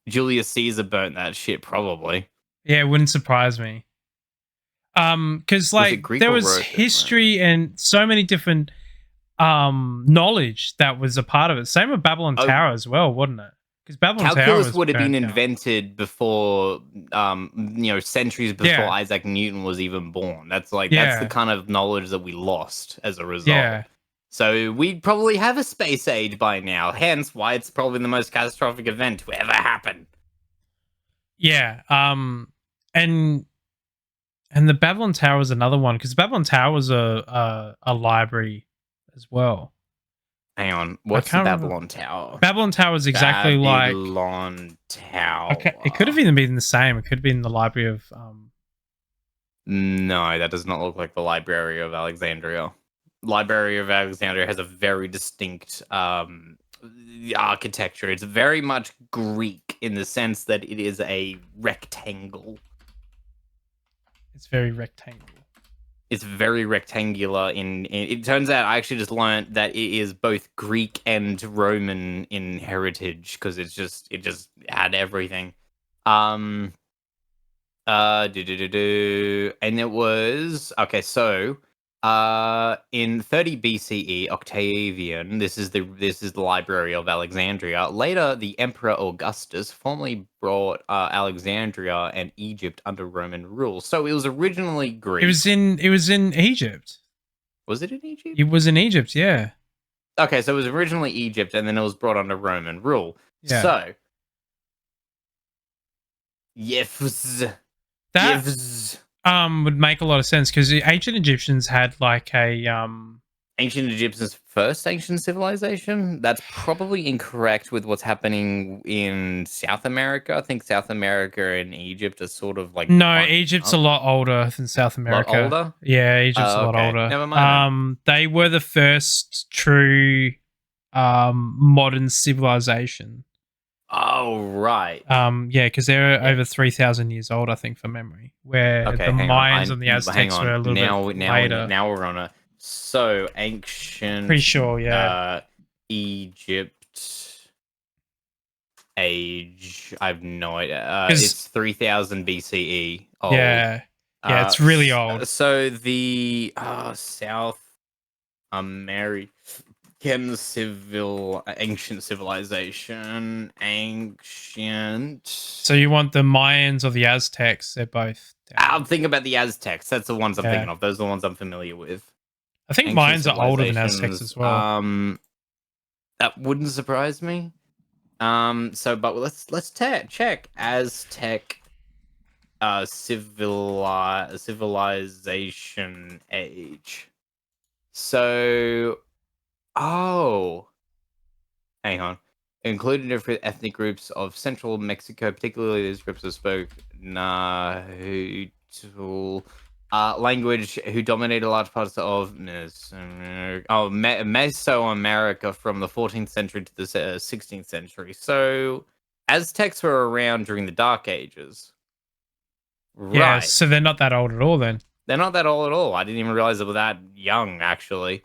Julius Caesar burnt that shit probably. Yeah, it wouldn't surprise me. Because like there was history and so many different knowledge that was a part of it. Same with Babylon Tower as well, wouldn't it? Because Babylon Calculus would have been invented before, centuries before Isaac Newton was even born. That's that's the kind of knowledge that we lost as a result. Yeah. So we'd probably have a space age by now. Hence, why it's probably the most catastrophic event to ever happen. Yeah. And the Babylon Tower was another one because Babylon Tower was a library as well. Hang on, what's the Babylon Tower? Babylon Tower is exactly like Babylon Tower. Okay, it could have even been the same. It could have been the Library of. No, that does not look like the Library of Alexandria. Library of Alexandria has a very distinct architecture. It's very much Greek in the sense that it is a rectangle. It's very rectangle. It's very rectangular. It turns out I actually just learned that it is both Greek and Roman in heritage because it just had everything. And it was okay. So in 30 BCE, Octavian, this is the Library of Alexandria. Later, the Emperor Augustus formally brought Alexandria and Egypt under Roman rule. So it was originally Greek. It was in Egypt. Was it in Egypt? It was in Egypt, yeah. Okay, so it was originally Egypt, and then it was brought under Roman rule. Yeah. So that would make a lot of sense because the ancient Egyptians had like a ancient Egyptians' first ancient civilization. That's probably incorrect with what's happening in South America. I think South America and Egypt are sort of like Egypt's a lot older than South America. A lot older? Yeah, Egypt's a lot older. Never mind. They were the first true modern civilization. Oh, right. Yeah, because they're Yeah. over 3,000 years old, I think, from memory. Where Okay, the hang on. Mayans and the Aztecs were a little bit later. Now we're on a ancient. Pretty sure, yeah. Egypt age. I have no idea. 'Cause- It's 3000 BCE. Old. Yeah, it's really old. So the South American ancient civilization, ancient. So you want the Mayans or the Aztecs? They're both. I'm thinking about the Aztecs. That's the ones I'm Yeah. thinking of. Those are the ones I'm familiar with. I think Ancient Mayans are older than Aztecs civilizations, as well. That wouldn't surprise me. But let's check Aztec civilization age. So, hang on. Included different ethnic groups of central Mexico, particularly these groups that spoke Nahuatl language, who dominated large parts of Mesoamerica from the 14th century to the 16th century. So Aztecs were around during the Dark Ages. Yeah, Right. so they're not that old at all then. They're not that old at all. I didn't even realize they were that young, actually.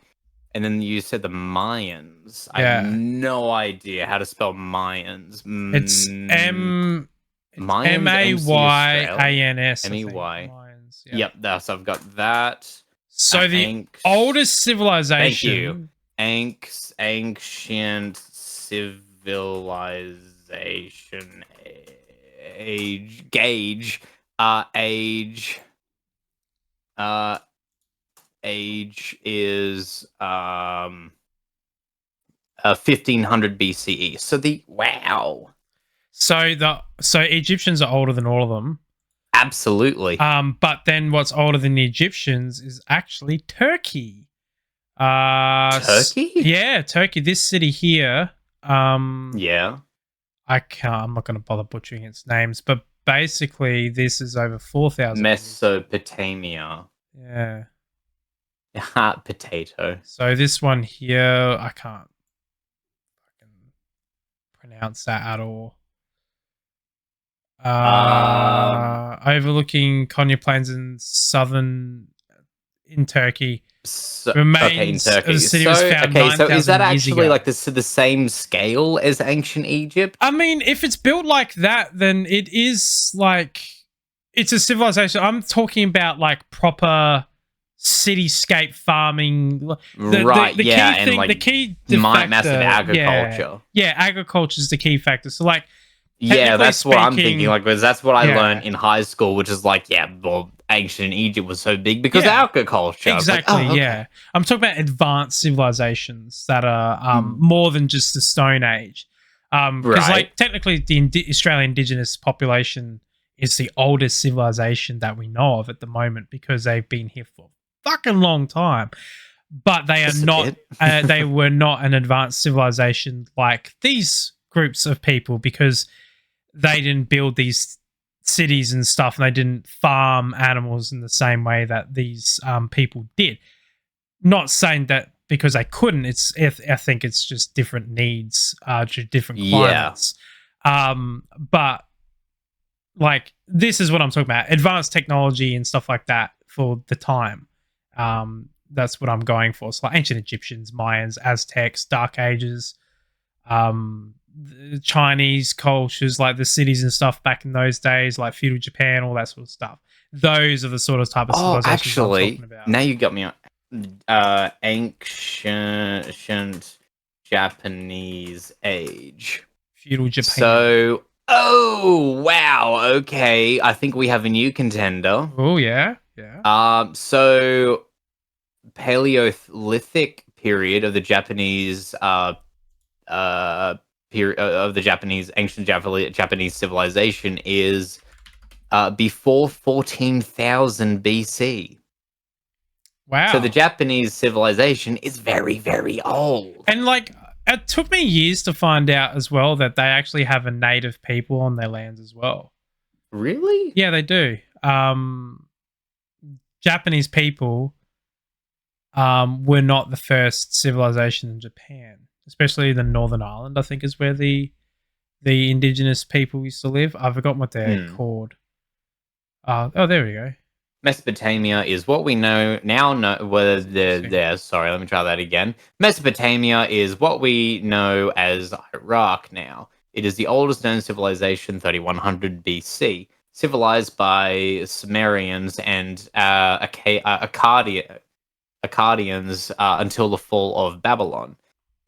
And then you said the Mayans. I Yeah. have no idea how to spell Mayans. It's Mayans, Mayans. M-E-Y. Mayans, yeah. Yep, I've got that. So the oldest civilization. Thank you. Ancient civilization age gauge. Age is 1500 BCE. So So Egyptians are older than all of them. Absolutely. But then what's older than the Egyptians is actually Turkey. Turkey? Yeah, Turkey. This city here. Yeah. I'm not going to bother butchering its names, but basically this is over 4,000. Mesopotamia. Yeah. Potato. So this one here, I can't fucking pronounce that at all. Overlooking Konya Plains in Turkey. Remains in Turkey. of the city was found so is that 9,000 years actually ago. like the same scale as ancient Egypt? I mean, if it's built like that, then it is like it's a civilization. I'm talking about like proper cityscape farming. Right, yeah, key and thing, like the key massive factor, agriculture. Yeah, agriculture is the key factor. So like, Yeah, that's what I'm thinking. Like, because that's what I Yeah. learned in high school, which is like, yeah, well, ancient Egypt was so big because of Yeah. agriculture. I was like, Exactly, oh, okay. yeah. I'm talking about advanced civilizations that are more than just the Stone Age. Because, Right. like, technically, the Australian Indigenous population is the oldest civilization that we know of at the moment because they've been here for a fucking long time. But they are Just a not. bit. They were not an advanced civilization like these groups of people because they didn't build these cities and stuff, and they didn't farm animals in the same way that these people did. Not saying that because they couldn't. I think it's just different needs to different climates. But like this is what I'm talking about: advanced technology and stuff like that for the time. That's what I'm going for. So like ancient Egyptians, Mayans, Aztecs, Dark Ages. The Chinese cultures, like the cities and stuff back in those days, like feudal Japan, all that sort of stuff. Those are the sort of type of civilizations I'm talking about. Now you got me on ancient Japanese age. Feudal Japan. So, wow, okay. I think we have a new contender. Oh yeah, yeah. So Paleolithic period of the Japanese period of the ancient Japanese civilization is before 14,000 BC. Wow. So the Japanese civilization is very, very old. And like it took me years to find out as well that they actually have a native people on their lands as well. Really? Yeah, they do. Japanese people were not the first civilization in Japan, especially the Northern Island, I think is where the the indigenous people used to live. I forgot what they're called. Oh, there we go. Mesopotamia is what we know. Sorry, let me try that again. Mesopotamia is what we know as Iraq now. It is the oldest known civilization, 3100 BC, civilized by Sumerians and Akkadians until the fall of Babylon.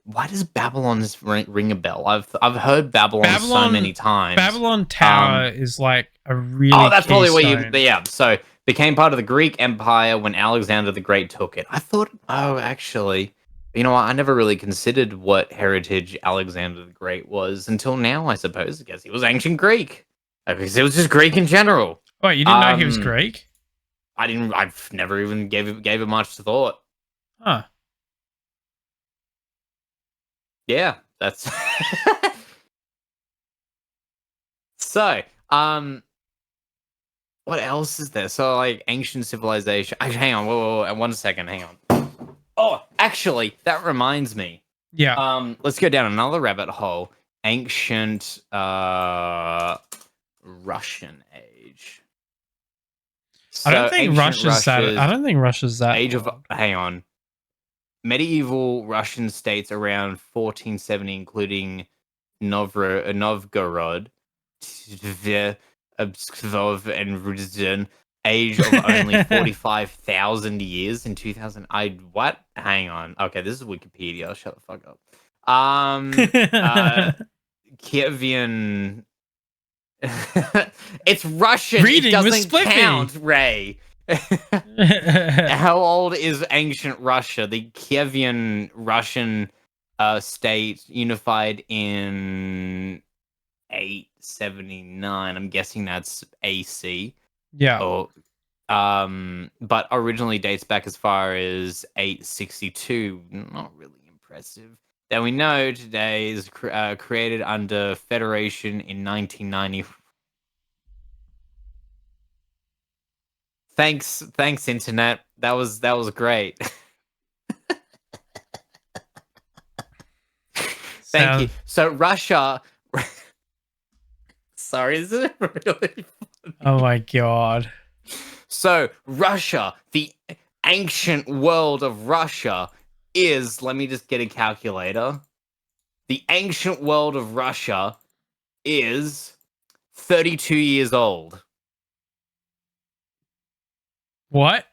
Why does Babylon ring a bell? I've heard Babylon so many times. Babylon Tower is like a really that's probably where you. keystone. Yeah, so became part of the Greek Empire when Alexander the Great took it. I thought, actually, you know what? I never really considered what heritage Alexander the Great was until now, I suppose. I guess he was ancient Greek. Because it was just Greek in general. Oh, you didn't know he was Greek? I didn't. I've never even gave it much thought. Huh. Yeah, that's so. What else is there? So, like, ancient civilization. Hang on, whoa, 1 second, hang on. Oh, actually, that reminds me. Yeah. Let's go down another rabbit hole. Ancient Russian age. So I don't think Russia's that. Age old. of. Hang on. Medieval Russian states around 1470, including Novgorod, Pskov, and Ryazan, age of only 45,000 years in 2000. What? Hang on. Okay, this is Wikipedia. Shut the fuck up. Kievian. It's Russian. Reading it was doesn't count, Ray. How old is ancient Russia? The Kievian Russian state unified in 879. I'm guessing that's AC. Yeah. Or, but originally dates back as far as 862. Not really impressive. That we know today is created under Federation in 1990. Thanks, internet. That was great. Thank you. So Russia. Sorry, this is really funny. Oh my god. So Russia, the ancient world of Russia, is. Let me just get a calculator. The ancient world of Russia is 32 years old. What?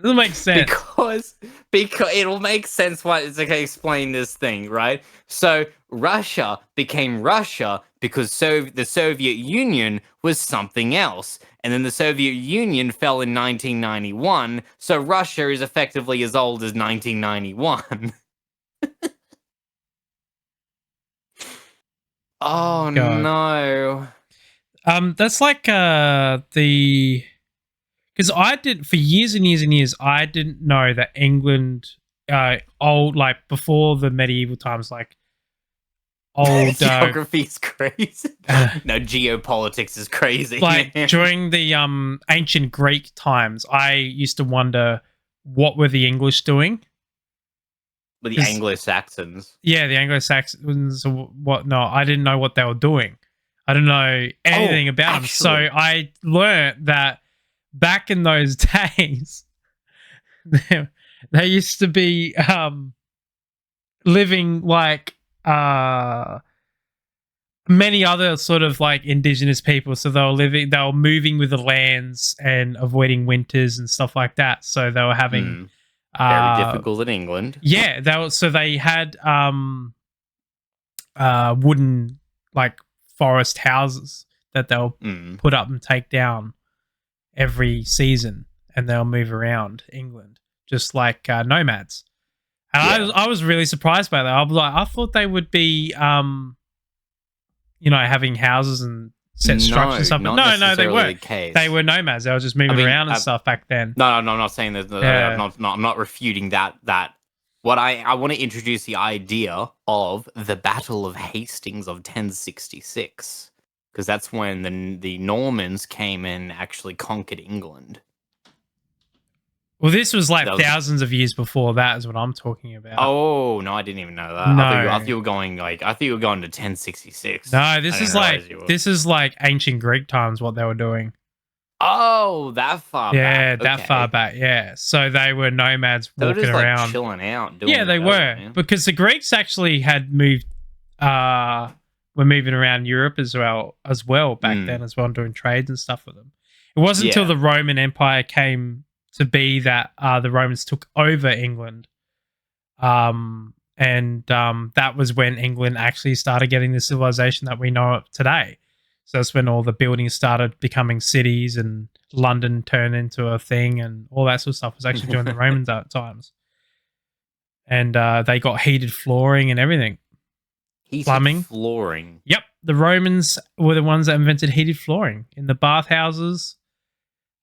Doesn't make sense. Because it'll make sense why it's okay. Explain this thing, right? So Russia became Russia because the Soviet Union was something else, and then the Soviet Union fell in 1991. So Russia is effectively as old as 1991. Oh God. no. That's like the because I did for years and years and years. I didn't know that England, old like before the medieval times, like old geography is crazy. No, geopolitics is crazy. Like during the ancient Greek times, I used to wonder what were the English doing. With the Anglo-Saxons. Yeah, the Anglo-Saxons or whatnot. I didn't know what they were doing. I didn't know anything about them. So I learnt that back in those days, they used to be living like many other sort of like indigenous people. So they were moving with the lands and avoiding winters and stuff like that. So they were having very difficult in England. Yeah, they had wooden like forest houses that they'll put up and take down every season, and they'll move around England just like nomads. And I was really surprised by that. I was like, I thought they would be having houses and set structures and stuff. But no, they weren't. They were nomads. They were just moving around and stuff back then. No, I'm not saying that. I'm not refuting that. What I want to introduce the idea of the Battle of Hastings of 1066, because that's when the Normans came and actually conquered England. Well, this was like That was- thousands of years before that is what I'm talking about. Oh no, I didn't even know that. No. I thought you were going like I thought you were going to 1066. No, I this didn't is realize like you were- this is like ancient Greek times what they were doing. Oh, that far Yeah, back. that Okay. far back. Yeah, so they were nomads They were walking just like around. chilling out. Doing Yeah, they whatever, were man. because the Greeks actually had moved. Were moving around Europe as well back Mm. then as well, and doing trades and stuff with them. It wasn't until Yeah. the Roman Empire came to be that the Romans took over England. That was when England actually started getting the civilization that we know of today. So that's when all the buildings started becoming cities and London turned into a thing and all that sort of stuff was actually during the Roman times. And they got heated flooring and everything. Heated plumbing. flooring. Yep, the Romans were the ones that invented heated flooring in the bathhouses.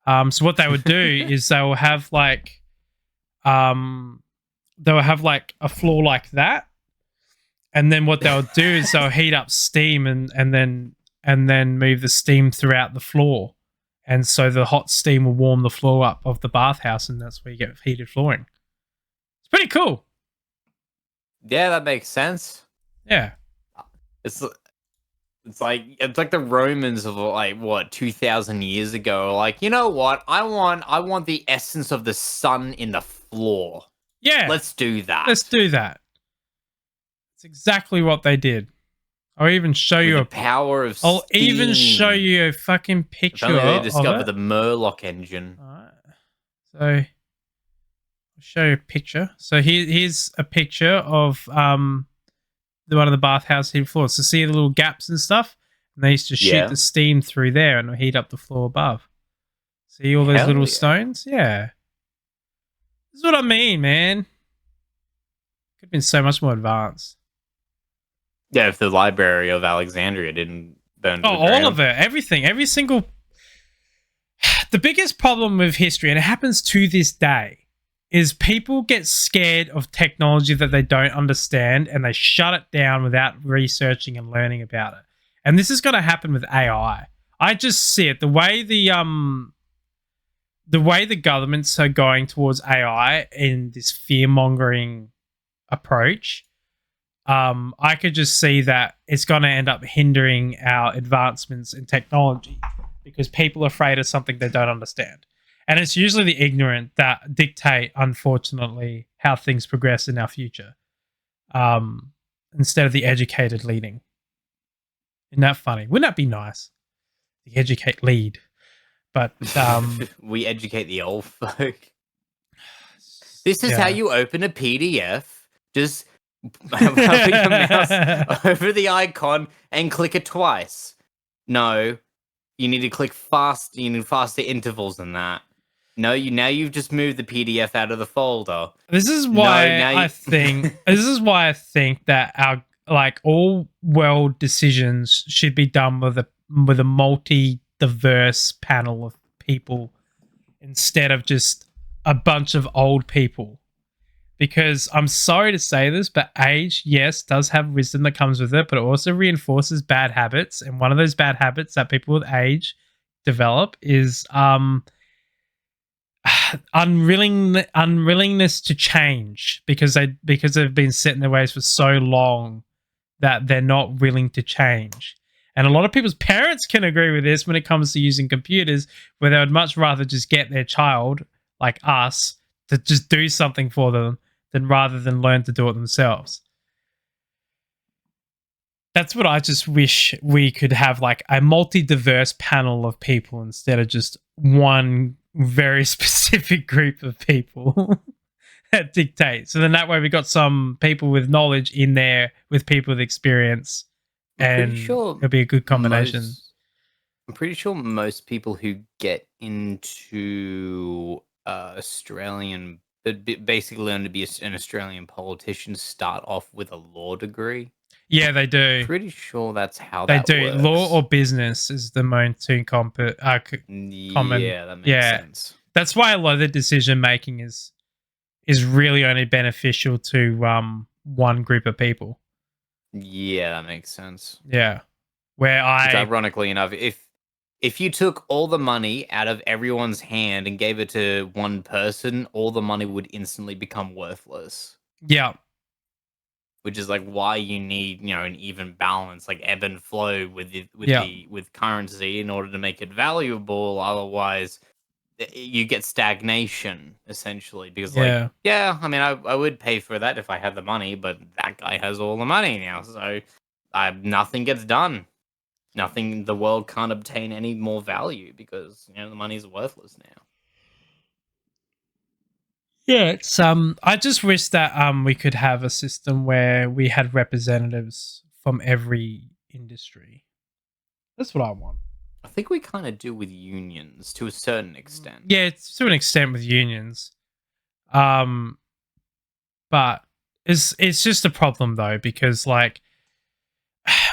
So what they would do is they will have like a floor like that, and then what they'll do is they'll heat up steam and then move the steam throughout the floor, and so the hot steam will warm the floor up of the bathhouse, and that's where you get heated flooring. It's pretty cool. Yeah, that makes sense. Yeah. It's like the Romans of like what 2,000 years ago. Like, you know what? I want the essence of the sun in the floor. Yeah. Let's do that. Let's do that. It's exactly what they did. I'll even show With you the a power of I'll even show steam. you a fucking If picture only they of discovered it. the Murloc engine. Alright. So I'll show you a picture. So here's a picture of one of the bathhouse heated floors. So see the little gaps and stuff? And they used to shoot Yeah. the steam through there and heat up the floor above. See all those Hell little yeah. stones? Yeah. This is what I mean, man. Could have been so much more advanced. Yeah, if the Library of Alexandria didn't burn. Oh, all of it. Everything. Every single... The biggest problem with history, and it happens to this day, is people get scared of technology that they don't understand and they shut it down without researching and learning about it. And this is going to happen with AI. I just see it. The way the governments are going towards AI in this fear-mongering approach, I could just see that it's going to end up hindering our advancements in technology because people are afraid of something they don't understand. And it's usually the ignorant that dictate, unfortunately, how things progress in our future, instead of the educated leading. Isn't that funny? Wouldn't that be nice? The educate lead. But we educate the old folk. This is Yeah. how you open a PDF. Just put your mouse over the icon and click it twice. No, you need to click fast. You need faster intervals than that. No, you've just moved the PDF out of the folder. This is why now you- I think that our all world decisions should be done with a multi-diverse panel of people instead of just a bunch of old people. Because I'm sorry to say this, but age, yes, does have wisdom that comes with it, but it also reinforces bad habits. And one of those bad habits that people with age develop is unwillingness to change because they've been set in their ways for so long that they're not willing to change. And a lot of people's parents can agree with this when it comes to using computers, where they would much rather just get their child, like us, to just do something for them rather than learn to do it themselves. That's what I just wish we could have, like a multi-diverse panel of people instead of just one very specific group of people that dictate. So then that way we got some people with knowledge in there with people with experience, and it'll be a good combination. I'm pretty sure most people who get into Australian, basically learn to be an Australian politician, start off with a law degree. Yeah, they do. Pretty sure that's how They that do. works. Law or business is the most two common. Yeah, that makes Yeah. sense. That's why a lot of the decision making is really only beneficial to one group of people. Yeah, that makes sense. Yeah, where Which, I ironically enough, if if you took all the money out of everyone's hand and gave it to one person, all the money would instantly become worthless. Yeah. Which is like why you need, an even balance, like ebb and flow with Yeah. with currency in order to make it valuable. Otherwise, you get stagnation essentially because Yeah. I mean, I would pay for that if I had the money, but that guy has all the money now, so nothing gets done. Nothing. The world can't obtain any more value because the money's worthless now. Yeah, it's I just wish that we could have a system where we had representatives from every industry. That's what I want. I think we kind of do with unions to a certain extent. Yeah, it's to an extent with unions. But it's just a problem though, because like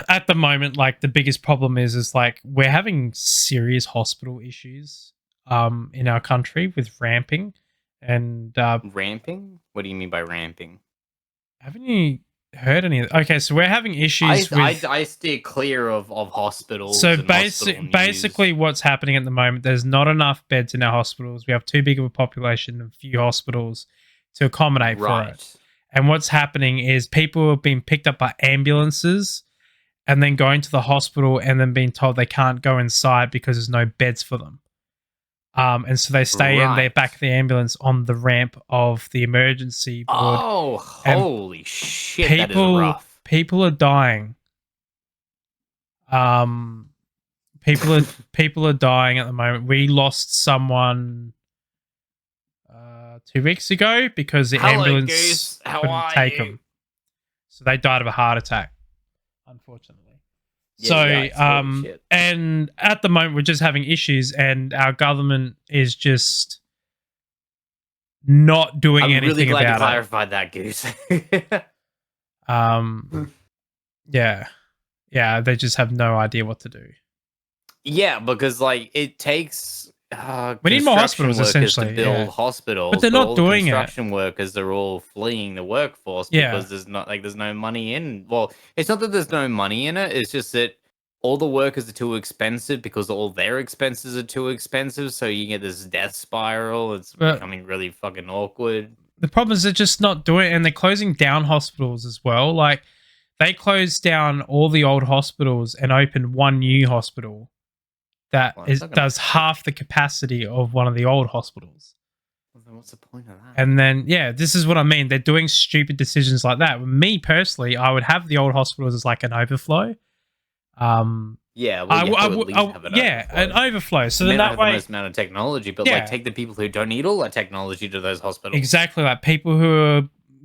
at the moment, like the biggest problem is like we're having serious hospital issues in our country with ramping. And Ramping? What do you mean by ramping? haven't you heard any? Okay, so we're having issues with. I steer clear of hospitals. So and hospital news. basically, what's happening at the moment? There's not enough beds in our hospitals. We have too big of a population and few hospitals to accommodate for it. And what's happening is people have been picked up by ambulances and then going to the hospital and then being told they can't go inside because there's no beds for them. And so they stay in the back of the ambulance on the ramp of the emergency ward. Oh, holy shit! That is rough. People are dying. People are dying at the moment. We lost someone 2 weeks ago because the ambulance couldn't take them. So they died of a heart attack, unfortunately. And at the moment we're just having issues, and our government is just not doing anything about it. I'm really glad you clarified that, Goose. Yeah, they just have no idea what to do. Yeah, because like it takes we need more hospitals essentially to build hospitals, but they're not doing construction workers are all fleeing the workfforce because there's no money in. Well, it's not that there's no money in it, it's just that all the workers are too expensive because all their expenses are too expensive, so you get this death spiral. It's becoming really fucking awkward. The problem is they're just not doing it, and they're closing down hospitals as well. Like they closed down all the old hospitals and opened one new hospital that does half the capacity of one of the old hospitals. Well, then what's the point of that? And then, this is what I mean. They're doing stupid decisions like that. Me, personally, I would have the old hospitals as like an overflow. An overflow. So then that way, the most amount of technology, but like take the people who don't need all that technology to those hospitals. Exactly, like people who are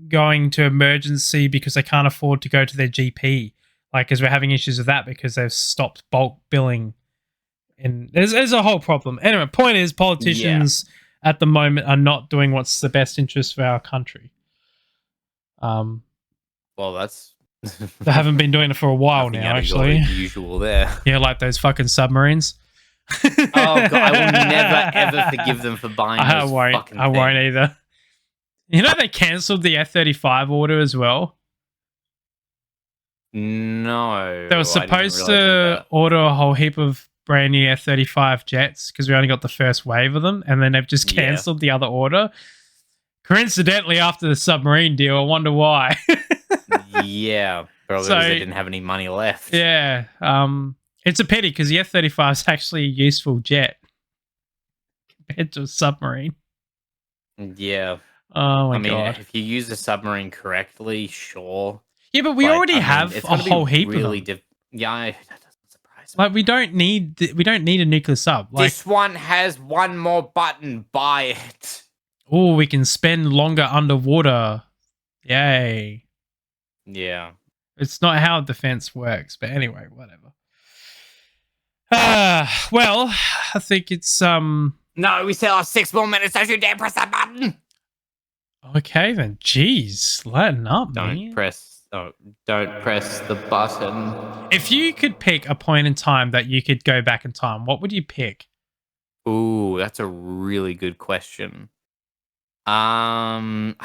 going to emergency because they can't afford to go to their GP. Like, because we're having issues with that because they've stopped bulk billing. And there's a whole problem. Anyway, point is politicians at the moment are not doing what's the best interest for our country. Well, that's they haven't been doing it for a while now, actually. Usual there. Yeah, like those fucking submarines. Oh god, I will never ever forgive them for buying those fucking things. I won't either. You know they cancelled the F-35 order as well? No. They were supposed to order a whole heap of brand new F-35 jets because we only got the first wave of them, and then they've just cancelled the other order. Coincidentally, after the submarine deal, I wonder why. Yeah, probably because they didn't have any money left. Yeah, it's a pity because the F-35 is actually a useful jet compared to a submarine. Yeah. Oh my god! If you use a submarine correctly, sure. Yeah, but we already have a whole heap of them. That doesn't surprise me. Like we don't need a nuclear sub. Like, this one has one more button. Buy it. Oh, we can spend longer underwater. Yay! Yeah, it's not how defense works, but anyway, whatever. Well, I think it's No, we still have 6 more minutes. Don't you dare press that button. Okay then, jeez, lighten up, man. Don't press the button. If you could pick a point in time that you could go back in time, what would you pick? Ooh, that's a really good question. I've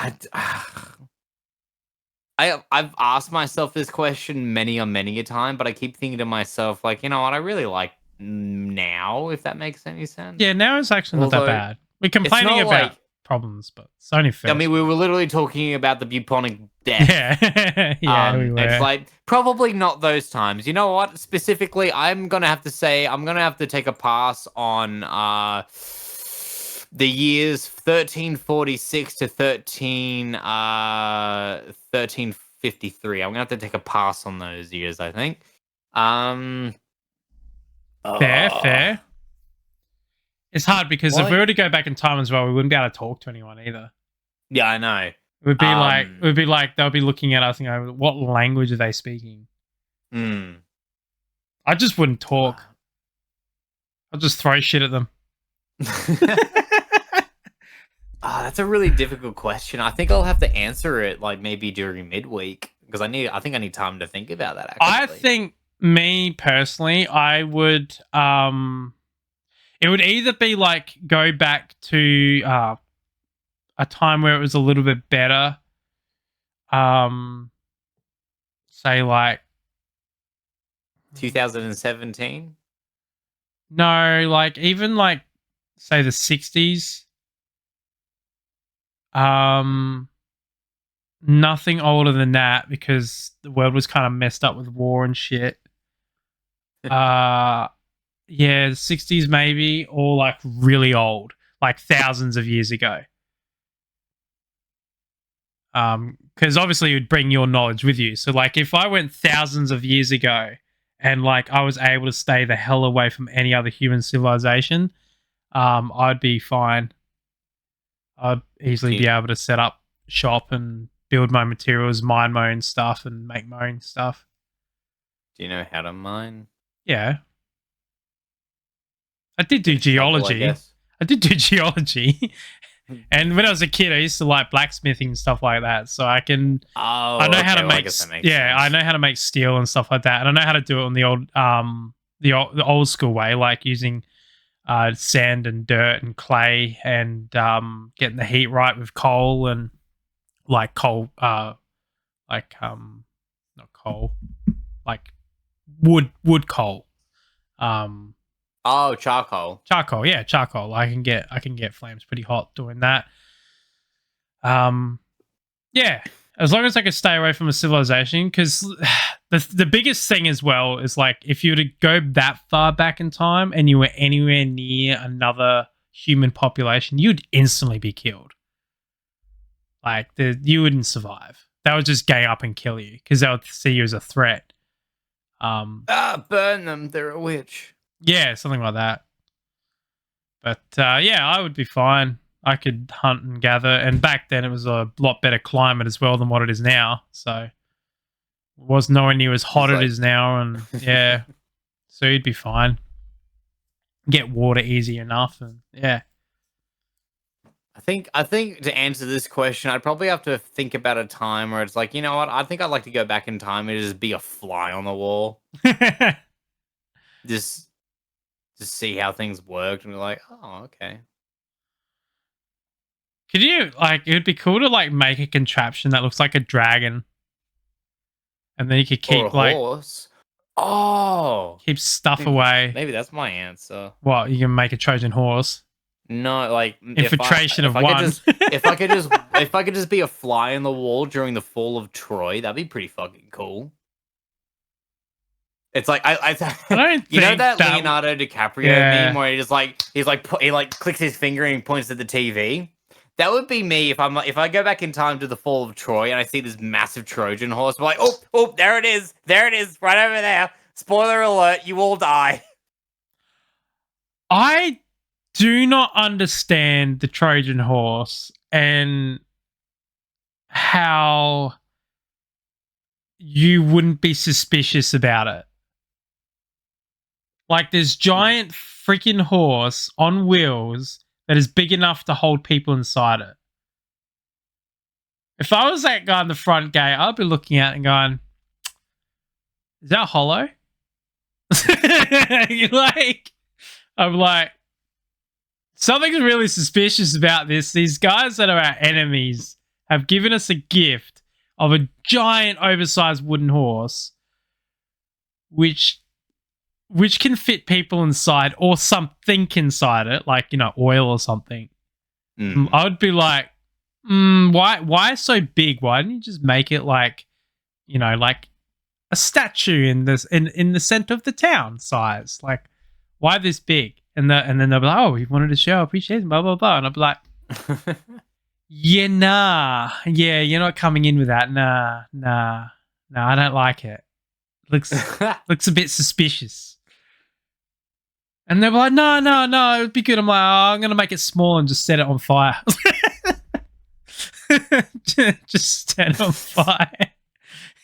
asked myself this question many a time, but I keep thinking to myself, like, you know what? I really like now, if that makes any sense. Yeah, now it's actually not that Although, bad. We're complaining not about like- problems, but it's only first. I mean, we were literally talking about the bubonic death. Yeah, yeah, we were. It's like probably not those times. You know what? Specifically, I'm gonna have to say I'm gonna have to take a pass on the years 1346 to 1353. I'm gonna have to take a pass on those years, I think. Fair. It's hard because if Why? we were to go back in time as well, we wouldn't be able to talk to anyone either. Yeah, I know. It would be like they'll be looking at us and go, "What language are they speaking?" Hmm. I just wouldn't talk. I'll just throw shit at them. That's a really difficult question. I think I'll have to answer it like maybe during midweek because I think I need time to think about that. Actually, I think me personally, I would. It would either be like go back to a time where it was a little bit better. Say like 2017. no, like even like say the 60s. Nothing older than that because the world was kind of messed up with war and shit. Yeah, the 60s maybe, or like really old, like thousands of years ago. Because obviously you'd bring your knowledge with you. So like if I went thousands of years ago and like I was able to stay the hell away from any other human civilization, I'd be fine. I'd easily be able to set up shop and build my materials, mine my own stuff, and make my own stuff. Do you know how to mine? Yeah. I did do geology. I did do geology. And when I was a kid, I used to like blacksmithing and stuff like that. So I can I know how to make I know how to make steel and stuff like that. And I know how to do it on the old school way, like using sand and dirt and clay and getting the heat right with coal and like coal not coal, like wood coal. Charcoal. Charcoal, yeah, charcoal. I can get flames pretty hot doing that. Yeah, as long as I can stay away from a civilization, because the biggest thing as well is like if you were to go that far back in time and you were anywhere near another human population, you'd instantly be killed. Like you wouldn't survive. They would just gang up and kill you because they would see you as a threat. Burn them. They're a witch. Yeah, something like that. But yeah, I would be fine. I could hunt and gather, and back then it was a lot better climate as well than what it is now. So it was nowhere near as hot as it is now, and yeah, so you'd be fine. Get water easy enough, and yeah. I think to answer this question, I'd probably have to think about a time where it's like, you know what? I think I'd like to go back in time and just be a fly on the wall. Just see how things worked and be like, oh, okay. Could you like? It'd be cool to like make a contraption that looks like a dragon, and then you could keep like horse. Oh, keep stuff away. Maybe that's my answer. What, you can make a Trojan horse? No, like infiltration of one. If I could just be a fly in the wall during the fall of Troy, that'd be pretty fucking cool. It's like I don't you know think that that- Leonardo DiCaprio Yeah. meme where he clicks his finger and points at the TV. That would be me if I go back in time to the fall of Troy and I see this massive Trojan horse. I'm like, oh, there it is, right over there. Spoiler alert, you all die. I do not understand the Trojan horse and how you wouldn't be suspicious about it. Like this giant freaking horse on wheels that is big enough to hold people inside it. If I was that guy in the front gate, I'd be looking at it and going, is that hollow? I'm like, something's really suspicious about this. These guys that are our enemies have given us a gift of a giant oversized wooden horse, which which can fit people inside or something inside it, like, you know, oil or something, I would be like, why so big? Why didn't you just make it like, you know, like a statue in the center of the town size? Like, why this big? And then they'll be like, oh, we wanted to show appreciation, blah blah blah. And I'll be like, yeah, nah, yeah, you're not coming in with that, nah, I don't like it. Looks a bit suspicious. And they're like, no, it would be good. I'm like, oh, I'm gonna make it small and just set it on fire. Just set it on fire.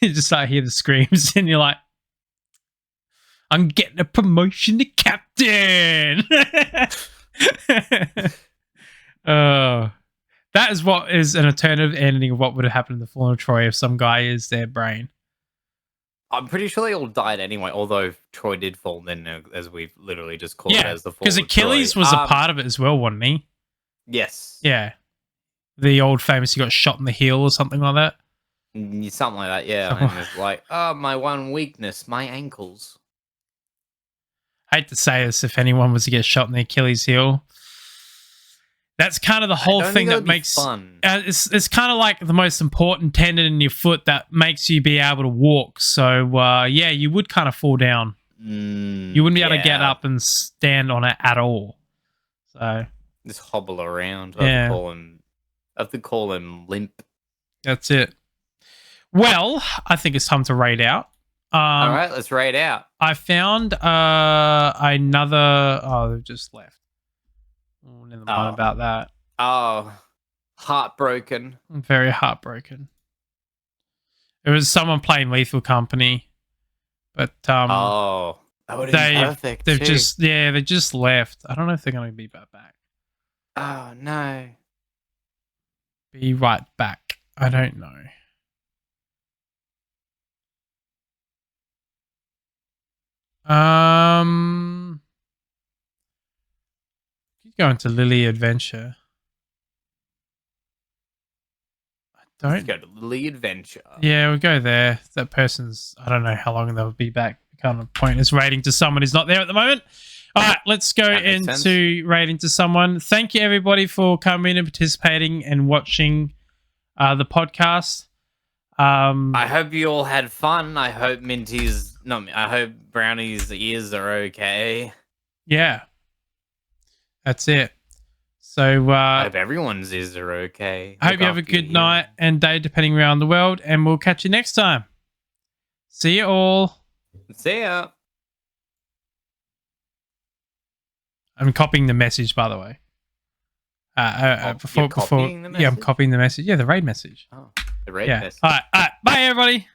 You just start hear the screams, and you're like, I'm getting a promotion to captain. Oh, that is what is an alternative ending of what would have happened in the Fall of Troy if some guy is their brain. I'm pretty sure they all died anyway, although Troy did fall then, as we've literally just called it as the fall. Because Achilles was a part of it as well, wasn't he? Yes. Yeah. The old famous, he got shot in the heel or something like that. Something like that, yeah. And it's like, oh, my one weakness, my ankles. I hate to say this, if anyone was to get shot in the Achilles heel, that's kind of the whole thing that makes fun. It's kind of like the most important tendon in your foot that makes you be able to walk. So yeah, you would kind of fall down. You wouldn't be able to get up and stand on it at all. So just hobble around. Yeah. I have to call him limp. That's it. Well, I think it's time to raid out. All right, let's raid out. I found another. Oh, they've just left. Oh, never mind about that. Oh, heartbroken. I'm very heartbroken. It was someone playing Lethal Company, but that would have been perfect. They just left. I don't know if they're going to be back. Oh no. Be right back. I don't know. Going to Lily Adventure. Let's go to Lily Adventure. Yeah, we'll go there. That person's, I don't know how long they'll be back. Kind of pointless rating to someone who's not there at the moment. All right, let's go into rating to someone. Thank you, everybody, for coming and participating and watching the podcast. I hope you all had fun. I hope I hope Brownie's ears are okay. Yeah. That's it. So I hope everyone's ears are okay. I hope you have a good night and day, depending around the world, and we'll catch you next time. See you all. See ya. I'm copying the message, by the way. Before I'm copying the message. Yeah, the raid message. Oh, the raid yeah. message. All right. Bye, everybody.